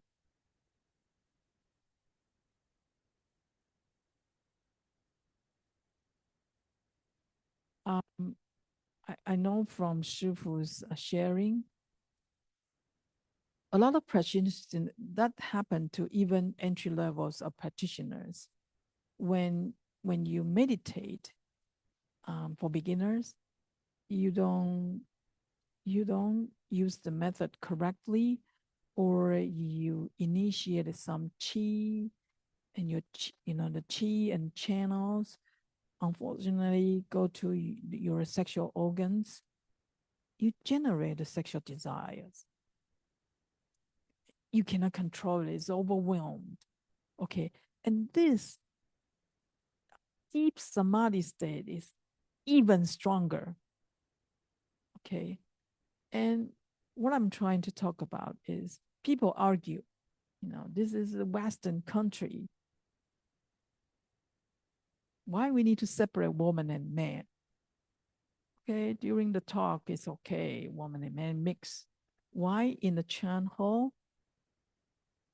I know from Shifu's sharing, a lot of practitioners that happen to even entry levels of practitioners. When you meditate, for beginners, you don't use the method correctly, or you initiate some qi, and the qi and channels unfortunately go to your sexual organs. You generate the sexual desires. You cannot control it. It's overwhelmed. Okay. And this deep samadhi state is even stronger. Okay. And what I'm trying to talk about is people argue, this is a Western country. Why we need to separate woman and man? Okay, during the talk, it's okay, woman and man mix. Why in the Chan hall,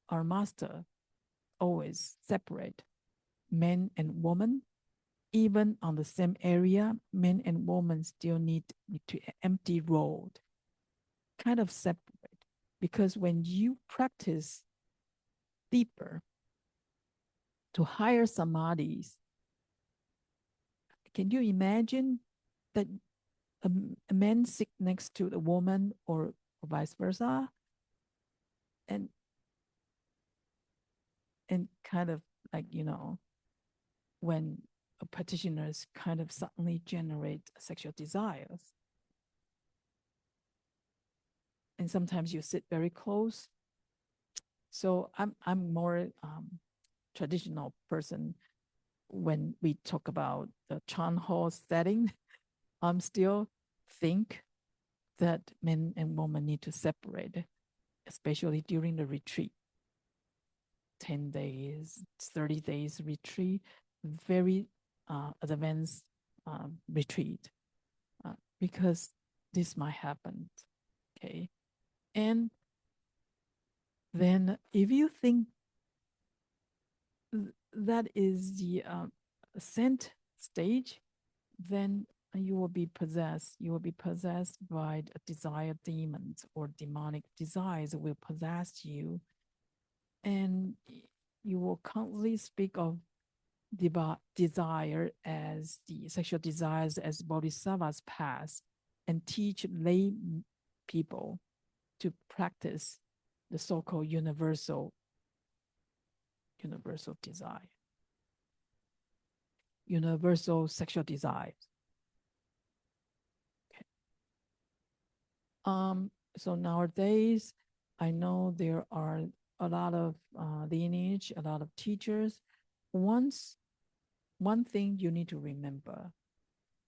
our master always separate men and woman? Even on the same area, men and women still need to empty road, kind of separate. Because when you practice deeper to higher samadhis, can you imagine that a man sit next to the woman or vice versa, and kind of like, when practitioners kind of suddenly generate sexual desires. And sometimes you sit very close. So I'm more traditional person when we talk about the Chang Hwa setting. I'm still think that men and women need to separate, especially during the retreat. 10 days, 30 days retreat, very advanced retreat, because this might happen. Okay. And then if you think that is the ascent stage, then you will be possessed. You will be possessed by desire demons, or demonic desires will possess you. And you will constantly speak of desire as the sexual desires as bodhisattva's path, and teach lay people to practice the so-called universal desire, universal sexual desire. Okay. So nowadays, I know there are a lot of lineage, a lot of teachers. One thing you need to remember: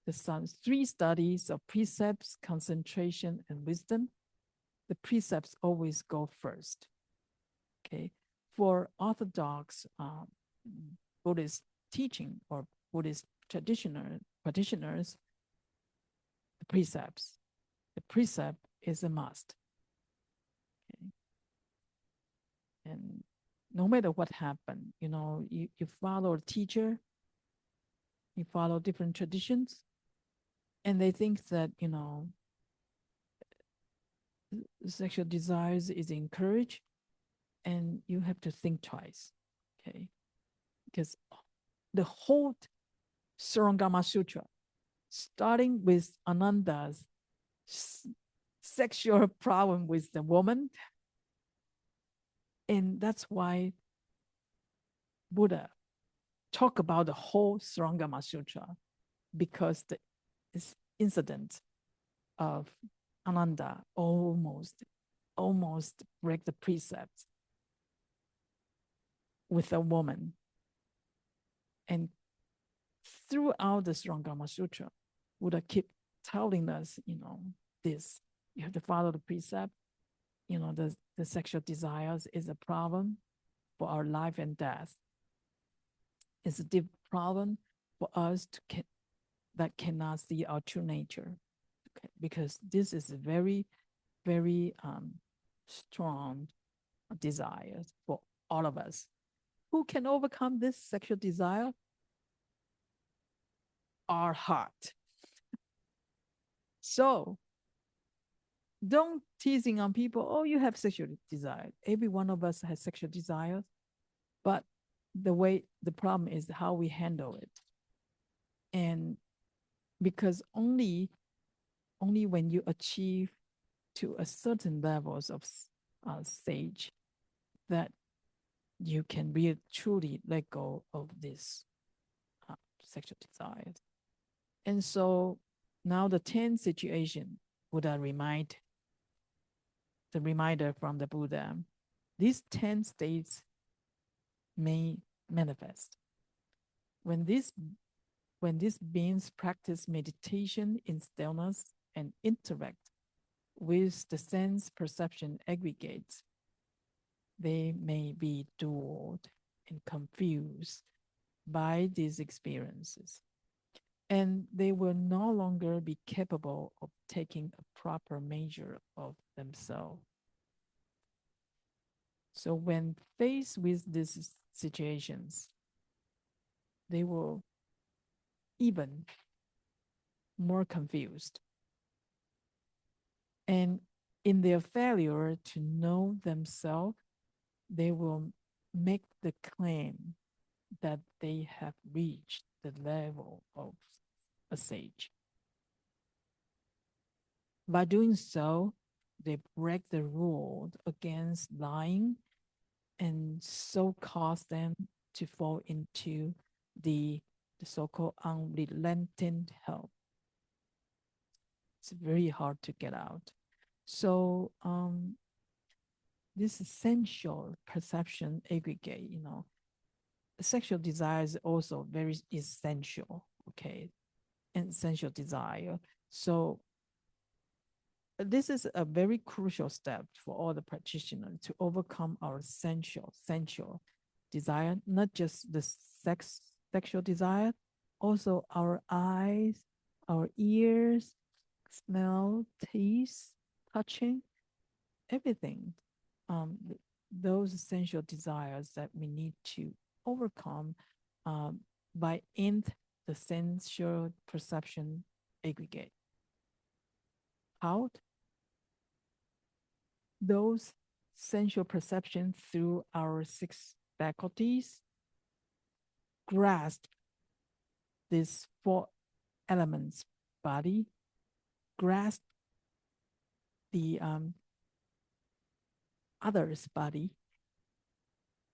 the 3 studies of precepts, concentration, and wisdom. The precepts always go first. Okay, for Orthodox Buddhist teaching or Buddhist practitioners, the precept is a must. Okay. And no matter what happened, you follow a teacher, you follow different traditions, and they think that, sexual desires is encouraged, and you have to think twice. Okay. Because the whole Śurangama Sutra, starting with Ananda's sexual problem with the woman, and that's why Buddha talk about the whole Śurangama Sutra, because the incident of Ananda almost break the precepts with a woman. And throughout the Śurangama Sutra, Buddha keep telling us, this, you have to follow the precept. The sexual desires is a problem for our life and death. It's a deep problem for us that cannot see our true nature. Okay? Because this is a very, very strong desire for all of us. Who can overcome this sexual desire? Our heart. So don't teasing on people, oh, you have sexual desire. Every one of us has sexual desires, but the problem is how we handle it. And because only when you achieve to a certain levels of stage, that you can really truly let go of this sexual desires. And so now the 10 situation Buddha the reminder from the Buddha, these 10 states may manifest. When these beings practice meditation in stillness and interact with the sense perception aggregates, they may be dulled and confused by these experiences, and they will no longer be capable of taking a proper measure of themselves. So when faced with these situations, they will even more confused. And in their failure to know themselves, they will make the claim that they have reached the level of a sage. By doing so, they break the rule against lying and so cause them to fall into the so-called unrelenting hell. It's very hard to get out. So this sensual perception aggregate, sexual desire is also very essential, okay, and sensual desire. So this is a very crucial step for all the practitioners to overcome our sensual desire, not just the sexual desire, also our eyes, our ears, smell, taste, touching, everything. Those essential desires that we need to overcome by end the sensual perception aggregate. How? Those sensual perceptions through our six faculties grasp these four elements: body, grasp the other's body,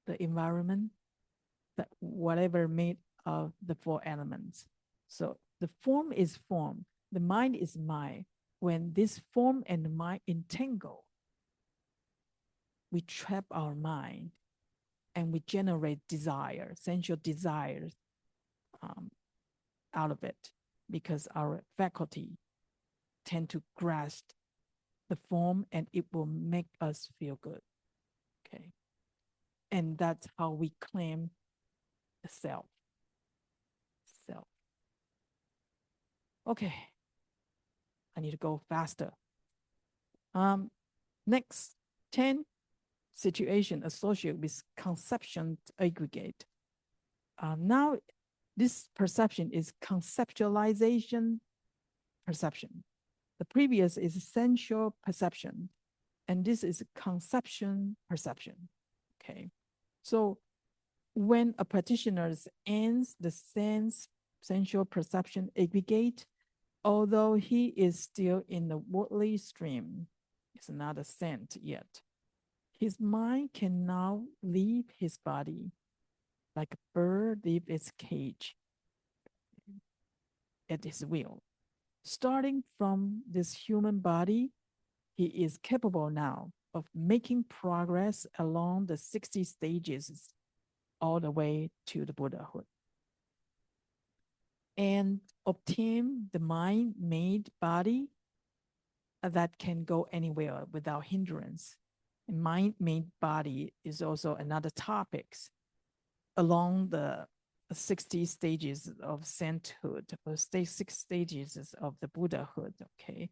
the environment, that whatever made of the four elements. So the form is form, the mind is mind. When this form and mind entangle, we trap our mind and we generate desire, sensual desires out of it, because our faculty tend to grasp the form and it will make us feel good. Okay. And that's how we claim the self. Self. Okay. I need to go faster. Next, 10 situation associated with conception aggregate. Now, this perception is conceptualization perception. The previous is sensual perception, and this is conception perception. Okay, so when a practitioner ends the sensual perception aggregate, although he is still in the worldly stream, it's not a scent yet. His mind can now leave his body like a bird leave its cage at his will. Starting from this human body, he is capable now of making progress along the 60 stages all the way to the Buddhahood, and obtain the mind-made body that can go anywhere without hindrance. Mind-made body is also another topic along the 60 stages of sainthood, or 6 stages of the Buddhahood, okay?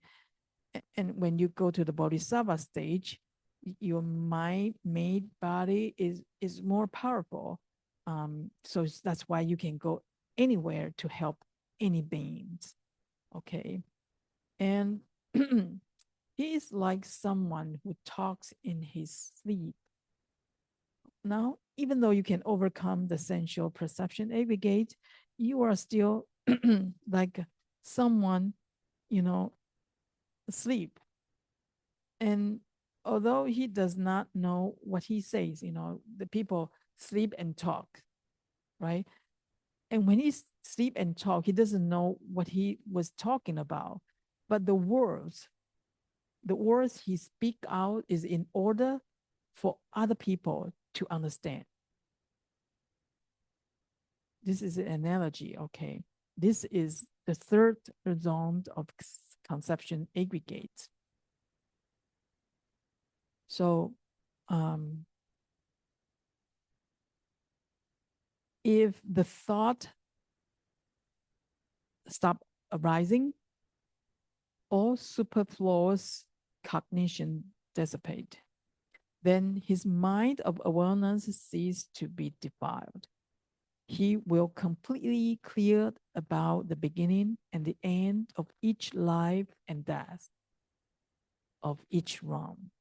And when you go to the Bodhisattva stage, your mind-made body is more powerful. So that's why you can go anywhere to help any beings, okay? And he is like someone who talks in his sleep. Now, even though you can overcome the sensual perception aggregate, you are still like someone, asleep. And although he does not know what he says, the people sleep and talk, right? And when he sleep and talk, he doesn't know what he was talking about. But the words he speak out is in order for other people to understand. This is an analogy, okay? This is the third zone of conception aggregate. So if the thought stop arising, all superfluous cognition dissipate. Then his mind of awareness cease to be defiled. He will completely clear about the beginning and the end of each life and death of each realm.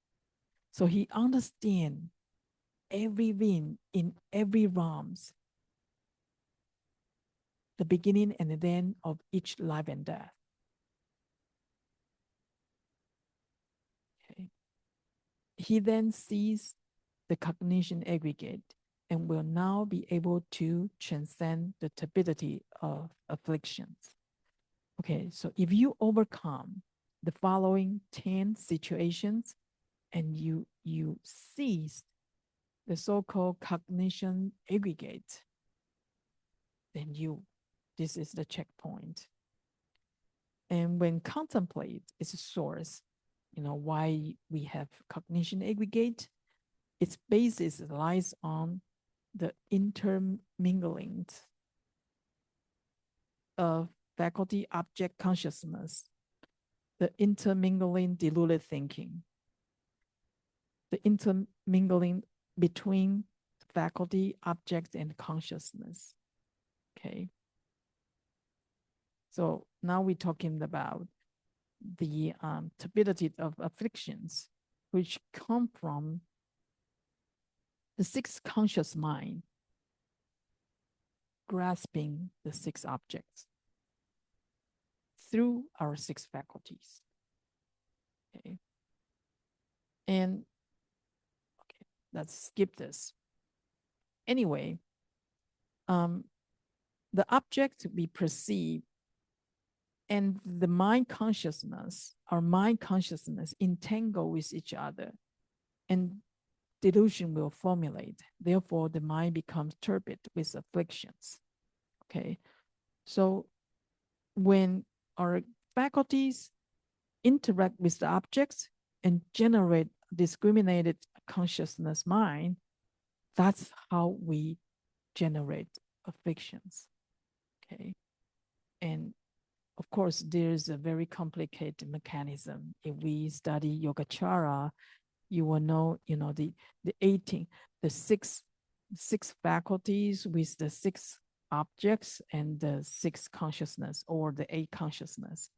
So he understands every being in every realms, the beginning and the end of each life and death. he then sees the cognition aggregate and will now be able to transcend the turbidity of afflictions. Okay, so if you overcome the following 10 situations and you seize the so-called cognition aggregate, then this is the checkpoint. And when contemplate is a source, why we have cognition aggregate, its basis lies on the intermingling of faculty object consciousness, the intermingling deluded thinking, the intermingling between faculty, object, and consciousness. Okay. So now we're talking about the turbidity of afflictions, which come from the sixth conscious mind grasping the six objects through our six faculties. Okay. And okay, let's skip this. Anyway, the object we perceive and the mind consciousness, our mind consciousness entangle with each other, and delusion will formulate. Therefore, the mind becomes turbid with afflictions. Okay, so when our faculties interact with the objects and generate discriminated consciousness mind, that's how we generate afflictions. Okay, and of course, there's a very complicated mechanism. If we study Yogacara, you will know, the 18, the six faculties with the six objects and the six consciousness or the eight consciousness.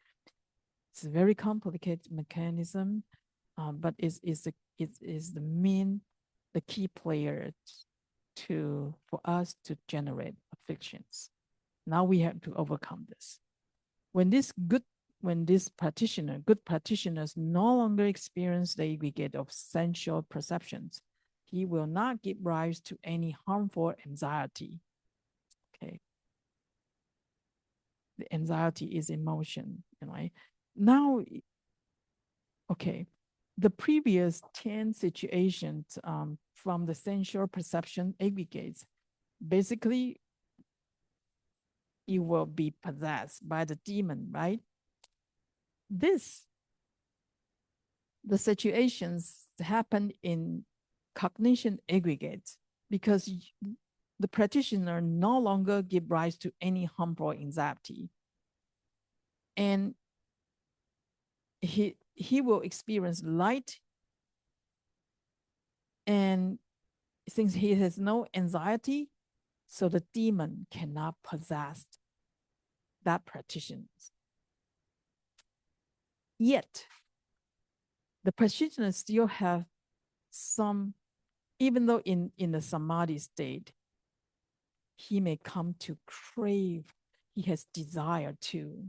It's a very complicated mechanism, but it is the key player for us to generate afflictions. Now we have to overcome this. When good practitioners no longer experience the aggregate of sensual perceptions, he will not give rise to any harmful anxiety. Okay. The anxiety is emotion, right? Now, okay, the previous 10 situations from the sensual perception aggregates, basically, you will be possessed by the demon, right? The situations happen in cognition aggregate because the practitioner no longer give rise to any harmful anxiety. And he will experience light, and since he has no anxiety, so the demon cannot possess that practitioner. Yet, the practitioner still have some, even though in the samadhi state, he may come to crave, he has desire to,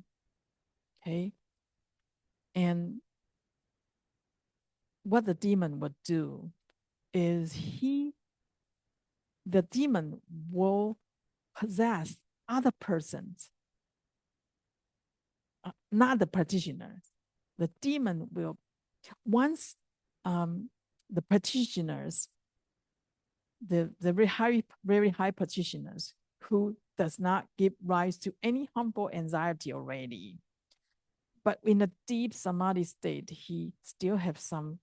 okay? And what the demon would do is the demon will possess other persons, not the practitioners. The demon will, once the practitioners, the very high practitioners who does not give rise to any harmful anxiety already, but in a deep samadhi state, he still have some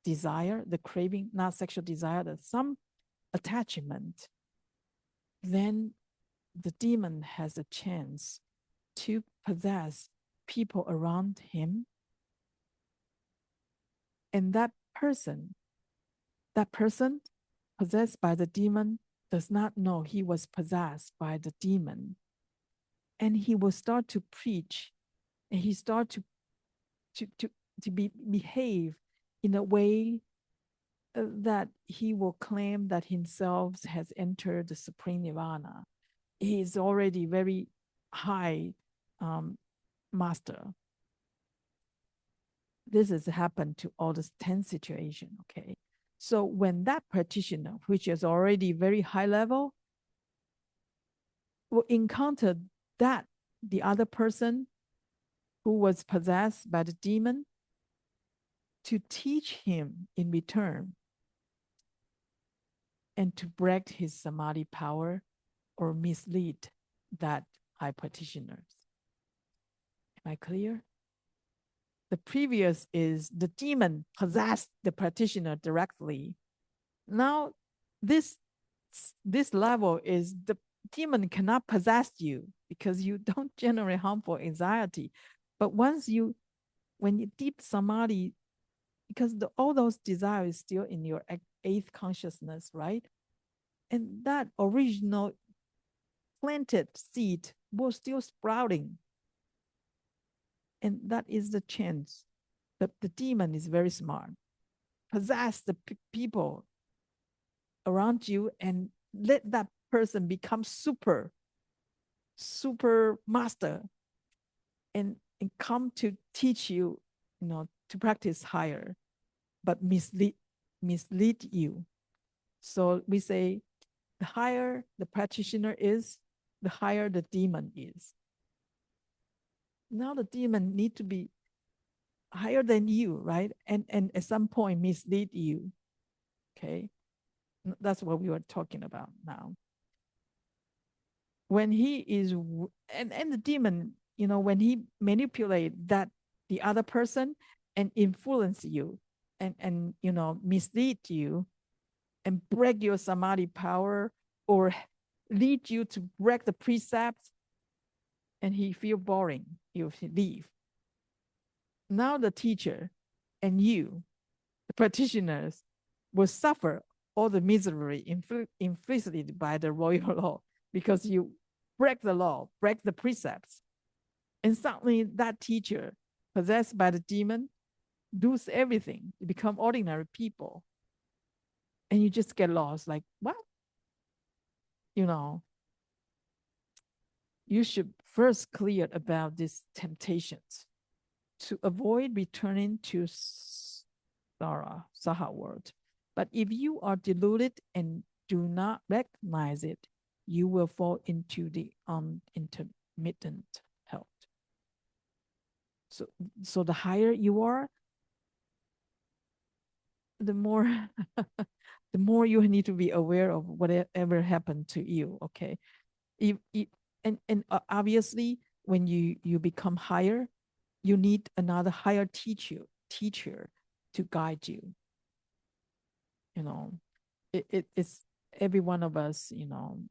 desire, the craving, not sexual desire, but some attachment, then the demon has a chance to possess people around him. And that person possessed by the demon does not know he was possessed by the demon. And he will start to preach, and he start to behave in a way that he will claim that himself has entered the supreme nirvana. He is already very high master. this has happened to all this 10 situation, okay? So when that practitioner, which is already very high level, will encounter that the other person who was possessed by the demon, to teach him in return and to break his samadhi power or mislead that high practitioners. Am I clear? The previous is the demon possessed the practitioner directly. Now this level is the demon cannot possess you because you don't generate harmful anxiety. But when you deep samadhi, because all those desires still in your eighth consciousness, right? And that original planted seed was still sprouting. And that is the chance that the demon is very smart. Possess the people around you and let that person become super master and come to teach you, to practice higher, but mislead you. So we say the higher the practitioner is, the higher the demon is. Now the demon need to be higher than you, right? And at some point mislead you. Okay. That's what we were talking about now. When he is, and the demon, when he manipulate that the other person and influence you and mislead you and break your samadhi power or lead you to break the precepts, and he feel boring, you leave. Now the teacher and you, the practitioners, will suffer all the misery inflicted by the royal law because you break the law, break the precepts. And suddenly that teacher, possessed by the demon, does everything. You become ordinary people. And you just get lost, like, what? You should first clear about these temptations to avoid returning to Saha world. But if you are deluded and do not recognize it, you will fall into the intermittent health. So the higher you are, the more the more you need to be aware of whatever happened to you. Okay, and obviously when you become higher, you need another higher teacher to guide you. It's every one of us.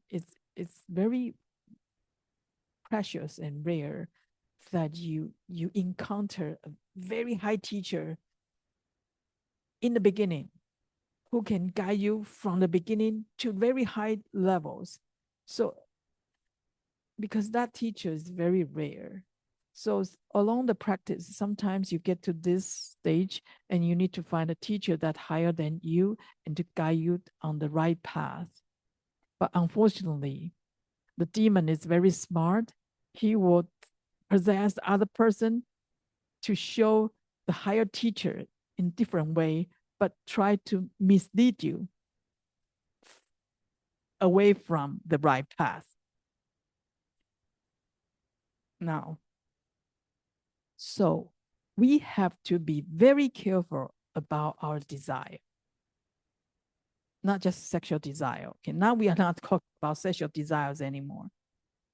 It's very precious and rare that you encounter a very high teacher in the beginning who can guide you from the beginning to very high levels. So because that teacher is very rare. So along the practice, sometimes you get to this stage and you need to find a teacher that's higher than you and to guide you on the right path. But unfortunately, the demon is very smart. He will possess the other person to show the higher teacher in different way, but try to mislead you away from the right path. Now, so we have to be very careful about our desire, not just sexual desire. Okay, now we are not talking about sexual desires anymore.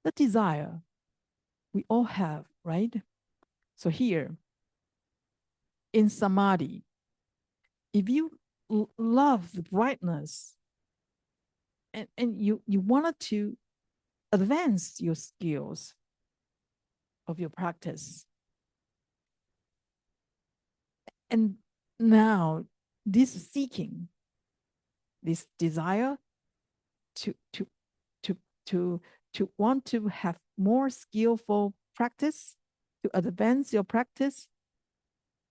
The desire we all have, right? So here in samadhi, if you love the brightness and you wanted to advance your skills of your practice, and now this seeking, this desire to want to have more skillful practice, to advance your practice,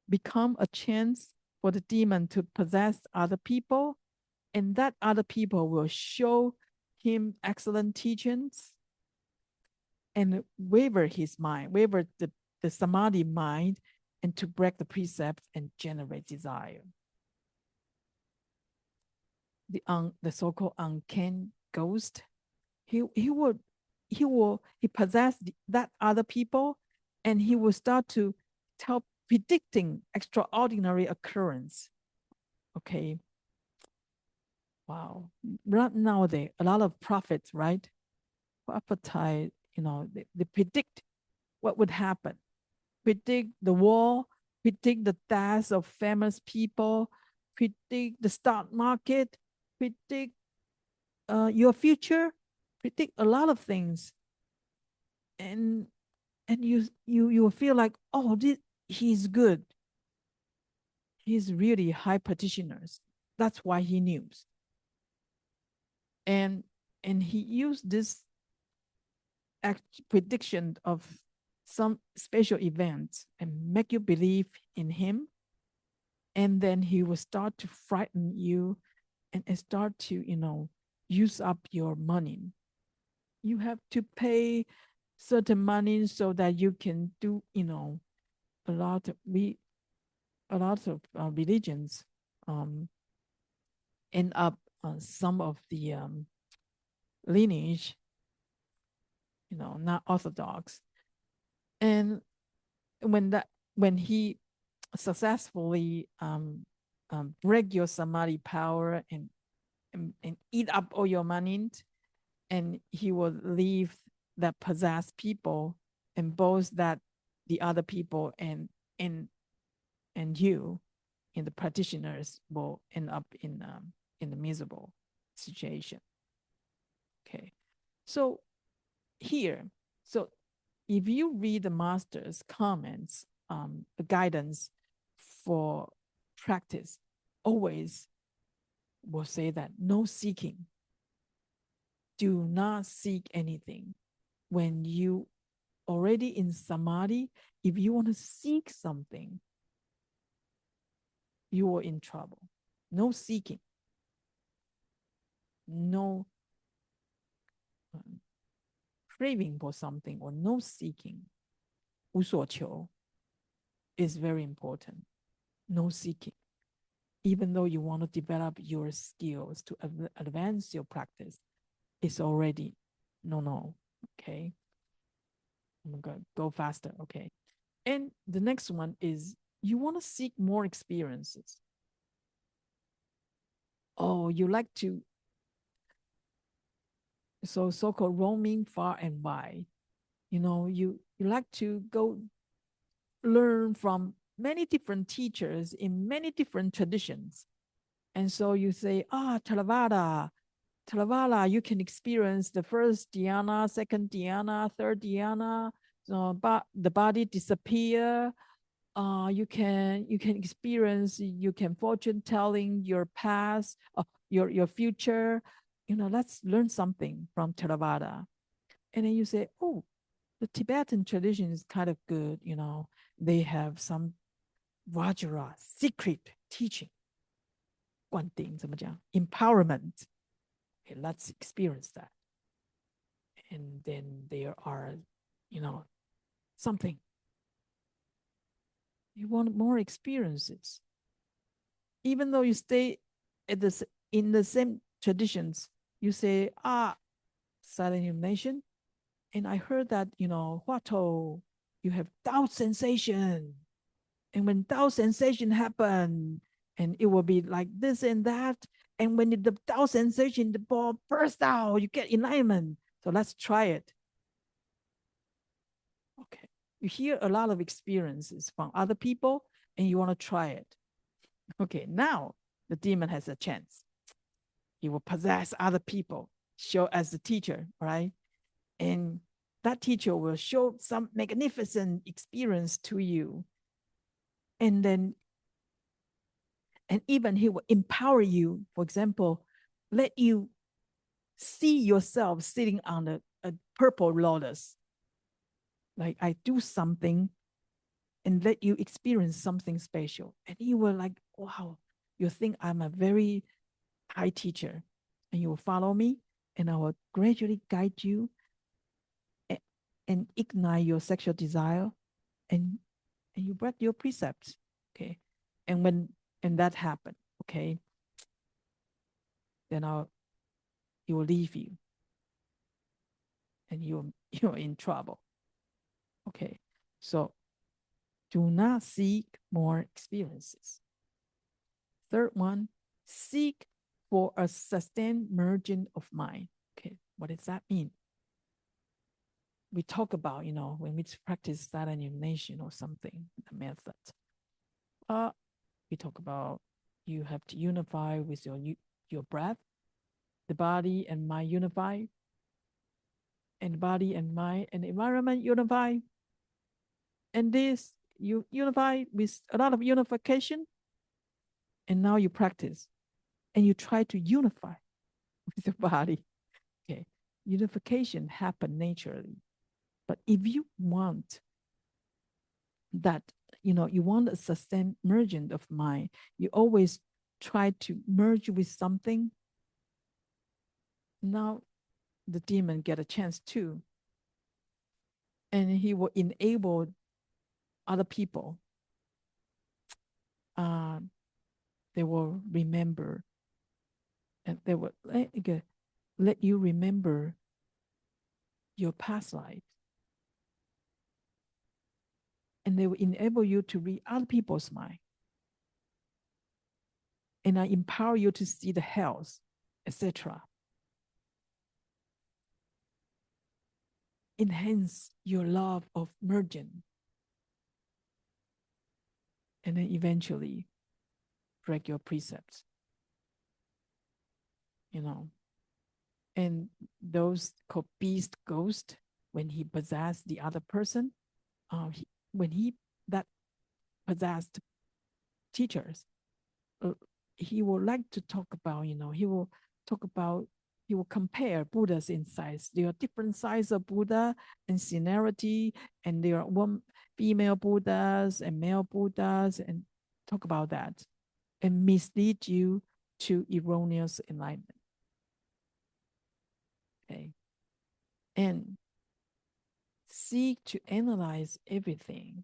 become a chance for the demon to possess other people, and that other people will show him excellent teachings and waver his mind, waver the samadhi mind, and to break the precepts and generate desire. The so-called uncanny ghost, he possessed that other people, and he will start to predicting extraordinary occurrence. Okay. Wow. Right nowadays, a lot of prophets, right? Prophetise, they predict what would happen, predict the war, predict the death of famous people, predict the stock market, predict your future, predict a lot of things. And you feel like, oh, he's good. He's really high practitioners. That's why he knew. And he used this prediction of some special events and make you believe in him. And then he will start to frighten you and start to, use up your money. You have to pay certain money so that you can do, a lot of religions end up some of the lineage, not orthodox. And when he successfully break your samadhi power and eat up all your money, and he will leave that possessed people and both that the other people and you and the practitioners will end up in the miserable situation. Okay, so here, so if you read the master's comments, the guidance for practice, always will say that no seeking. Do not seek anything. When you already in samadhi, if you want to seek something, you are in trouble. No seeking. No craving for something or no seeking. 无所求 is very important. No seeking. Even though you want to develop your skills to advance your practice, it's already no. Okay. I'm going to go faster. Okay. And the next one is you want to seek more experiences. Oh, you like to, so-called roaming far and wide. You like to go learn from many different teachers in many different traditions. And so you say, Theravada, you can experience the first dhyana, second dhyana, third dhyana, but the body disappear. You can experience, you can fortune telling your past, your future. Let's learn something from Theravada. And then you say, oh, the Tibetan tradition is kind of good. They have some Vajra secret teaching. 灌顶怎么讲? Empowerment. Okay, let's experience that. And then there are, something. You want more experiences. Even though you stay in the same traditions, you say, silent illumination. And I heard that, Huato, you have Tao sensation. And when Tao sensation happen, and it will be like this and that. And when the Tao sensation, the ball bursts out, you get enlightenment. So let's try it. Okay. You hear a lot of experiences from other people and you want to try it. Okay, now the demon has a chance. He will possess other people, show as the teacher, right? And that teacher will show some magnificent experience to you. And even he will empower you. For example, let you see yourself sitting on a purple lotus. Like I do something and let you experience something special. And you will like, wow, you think I'm a very high teacher. And you will follow me and I will gradually guide you and ignite your sexual desire. And and you break your precepts. Okay. And that happened, okay, then he will leave you and you're in trouble. Okay. So do not seek more experiences. Third one, seek for a sustained merging of mind. Okay, what does that mean? We talk about, when we practice silent illumination or something, the method. We talk about you have to unify with your breath, the body and mind unify, and body and mind and environment unify. And this, you unify with a lot of unification. And now you practice and you try to unify with the body. Okay, unification happen naturally. But if you want that, you want a sustained merging of mind, you always try to merge with something. Now the demon get a chance too. And he will enable other people. They will remember, and they will let you remember your past life. And they will enable you to read other people's mind. And I empower you to see the health, etc. Enhance your love of merging. And then eventually break your precepts. And those called beast ghost, when he possessed the other person, that possessed teachers, he will like to talk about, he will compare Buddhas in size. There are different sizes of Buddha and seniority, and there are female Buddhas and male Buddhas, and talk about that and mislead you to erroneous enlightenment. Okay. And seek to analyze everything.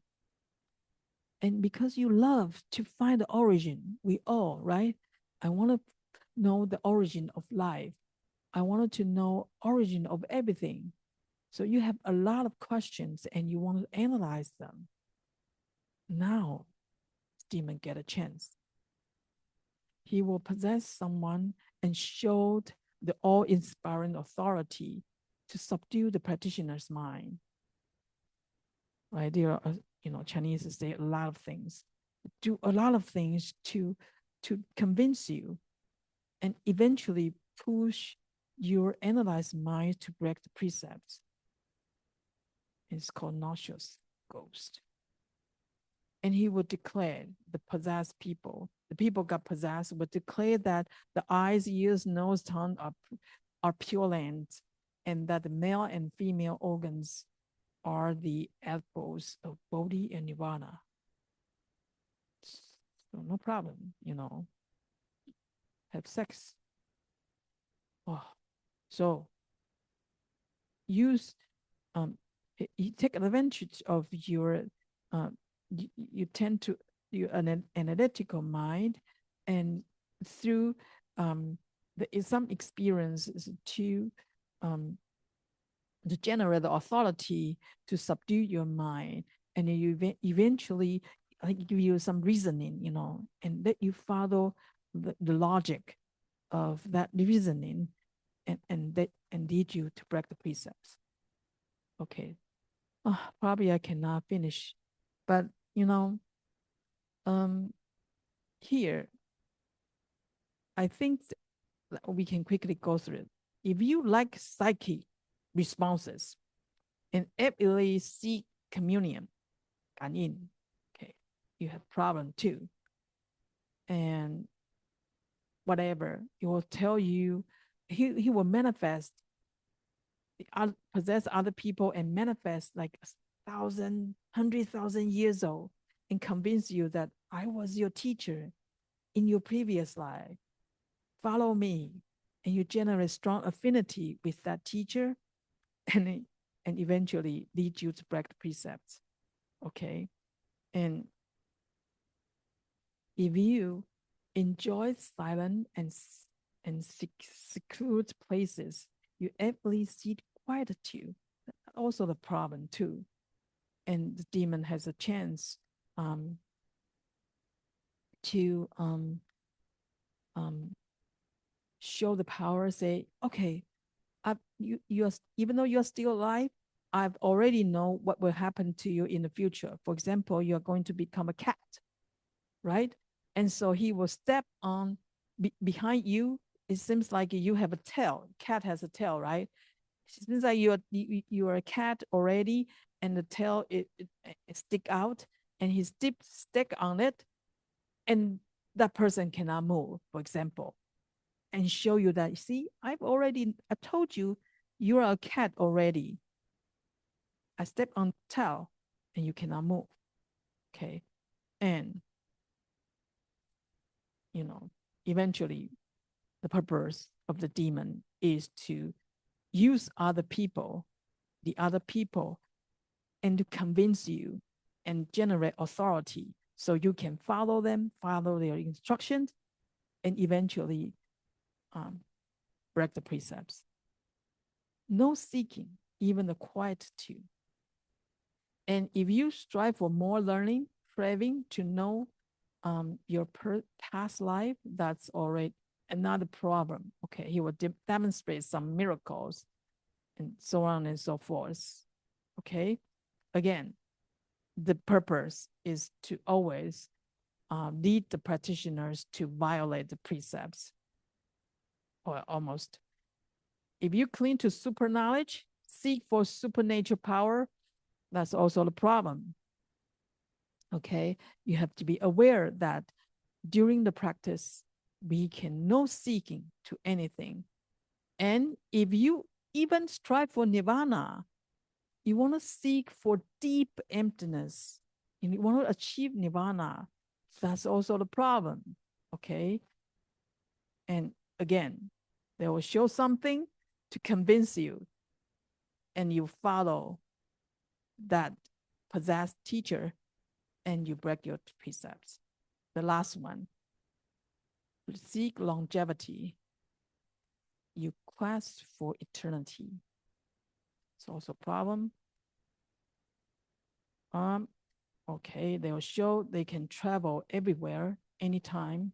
And because you love to find the origin, we all, right? I want to know the origin of life. I wanted to know origin of everything. So you have a lot of questions and you want to analyze them. Now, demon get a chance. He will possess someone and showed the all-inspiring authority to subdue the practitioner's mind. Right? There are, Chinese say a lot of things. Do a lot of things to convince you and eventually push your analyzed mind to break the precepts. It's called nauseous ghost. And he would declare the possessed people, the people got possessed, would declare that the eyes, ears, nose, tongue are pure land, and that the male and female organs are the apples of Bodhi and Nirvana. So no problem, have sex. Oh, so use, you take advantage of your, you tend to, an analytical mind, and through some experiences to generate the authority to subdue your mind, and you eventually give you some reasoning, and let you follow the logic of that reasoning, and lead you to break the precepts. Okay. Probably I cannot finish, but here I think we can quickly go through it. If you like psychic responses and ability seek communion, 感应, okay, you have problem too. And whatever, he will tell you, he will manifest, possess other people and manifest like 1,000, 100,000 years old and convince you that I was your teacher in your previous life. Follow me. And you generate strong affinity with that teacher and eventually lead you to break the precepts. Okay. And if you enjoy silent and secluded places, you aptly seek quietude. Also the problem too. And the demon has a chance to show the power, say, okay, you're, even though you're still alive, I've already know what will happen to you in the future. For example, you're going to become a cat, right? And so he will step on behind you. It seems like you have a tail. Cat has a tail, right? It seems like you are a cat already, and the tail it stick out, and he stick on it, and that person cannot move, for example, and show you that, see, I told you, you are a cat already. I step on tail and you cannot move. Okay. And, eventually the purpose of the demon is to use the other people, and to convince you and generate authority so you can follow them, follow their instructions, and eventually break the precepts. No seeking, even the quietude. And if you strive for more learning, craving to know your past life, that's already another problem. Okay, he will demonstrate some miracles and so on and so forth. Okay, again, the purpose is to always lead the practitioners to violate the precepts, or almost. If you cling to super knowledge, seek for supernatural power, that's also the problem. Okay, you have to be aware that during the practice, we can no seeking to anything. And if you even strive for nirvana, you want to seek for deep emptiness, and you want to achieve nirvana, that's also the problem. Okay. And again, they will show something to convince you, and you follow that possessed teacher, and you break your precepts. The last one, seek longevity. You quest for eternity. It's also a problem. Okay, they will show they can travel everywhere, anytime,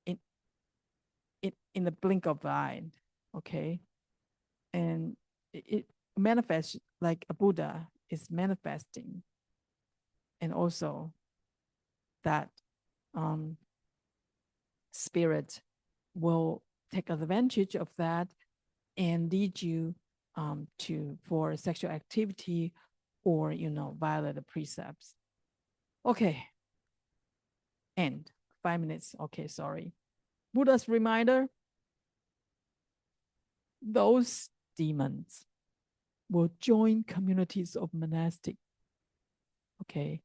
in the blink of an eye. Okay, and it manifests like a Buddha is manifesting, and also that spirit will take advantage of that and lead you for sexual activity, or violate the precepts. Okay, end. 5 minutes. Okay, sorry. Buddha's reminder: those demons will join communities of monastic. Okay,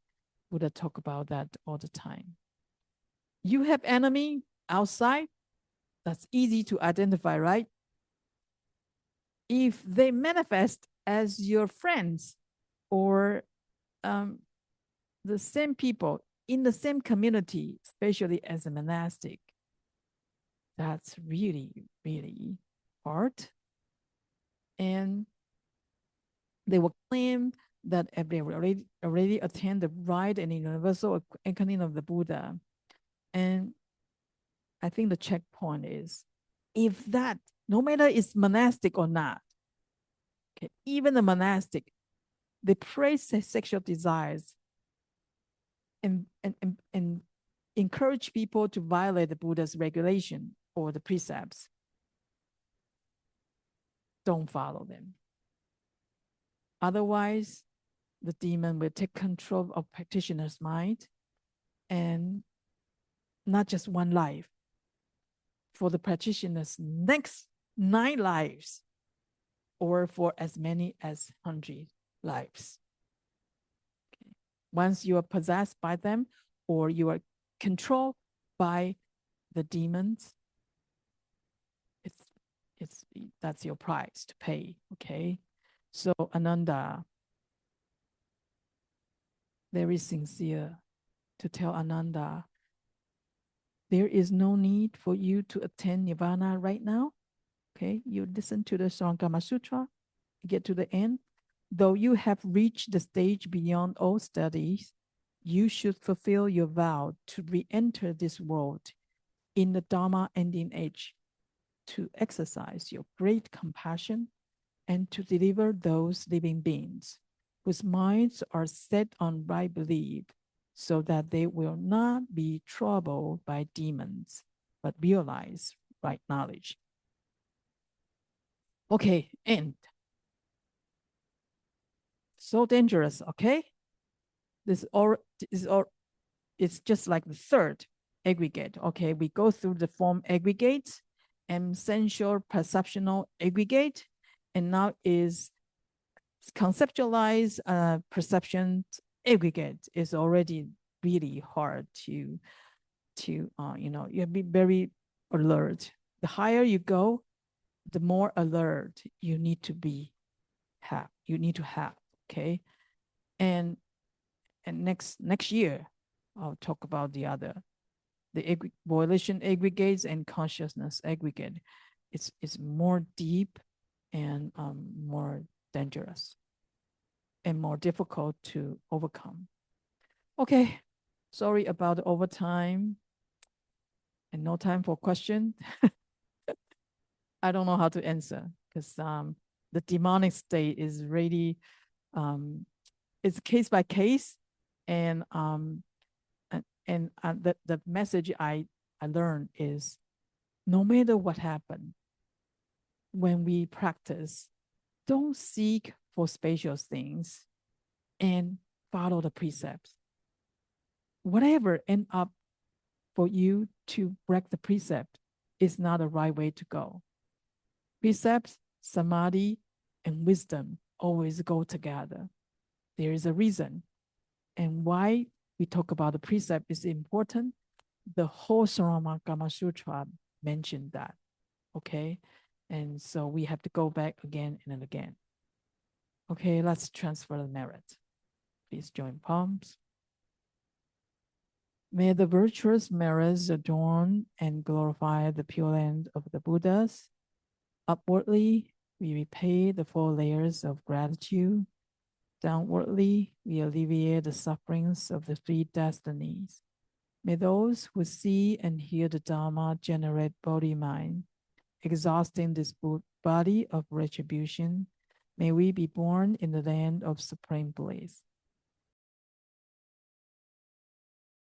Buddha talk about that all the time. You have enemy outside, that's easy to identify, right? If they manifest as your friends, or the same people in the same community, especially as a monastic, that's really, really hard. And they will claim that if they already attend the right and universal awakening of the Buddha. And I think the checkpoint is, if that, no matter it's monastic or not, okay, even the monastic, they praise sexual desires and encourage people to violate the Buddha's regulation or the precepts, don't follow them. Otherwise, the demon will take control of practitioner's mind, and not just one life, for the practitioner's next 9 lives, or for as many as 100 lives. Okay. Once you are possessed by them, or you are controlled by the demons, that's your price to pay. Okay, so Ananda, very sincere to tell Ananda, there is no need for you to attain Nirvana right now. Okay, you listen to the Śurangama Sutra, get to the end. Though you have reached the stage beyond all studies, you should fulfill your vow to re-enter this world in the Dharma ending age, to exercise your great compassion and to deliver those living beings whose minds are set on right belief, so that they will not be troubled by demons, but realize right knowledge. Okay, end. So dangerous, okay? This is all, it's just like the third aggregate, okay? We go through the form aggregate and sensual perceptional aggregate, and now is conceptualized perception aggregate is already really hard to you have to be very alert. The higher you go, the more alert you need to have, okay? And next year, I'll talk about the volition aggregates and consciousness aggregate. It's more deep and more dangerous and more difficult to overcome. Okay, sorry about the overtime and no time for question. I don't know how to answer because the demonic state is really it's case by case, and the message I learned is, no matter what happened, when we practice, don't seek for spacious things and follow the precepts. Whatever end up for you to break the precept is not the right way to go. Precepts, samadhi, and wisdom always go together. There is a reason. And why we talk about the precept is important. The whole Śurangama Sutra mentioned that, okay? And so we have to go back again and again. Okay, let's transfer the merit. Please join palms. May the virtuous merits adorn and glorify the Pure Land of the Buddhas. Upwardly, we repay the 4 layers of gratitude. Downwardly, we alleviate the sufferings of the 3 destinies. May those who see and hear the Dharma generate body-mind, exhausting this body of retribution. May we be born in the land of supreme bliss.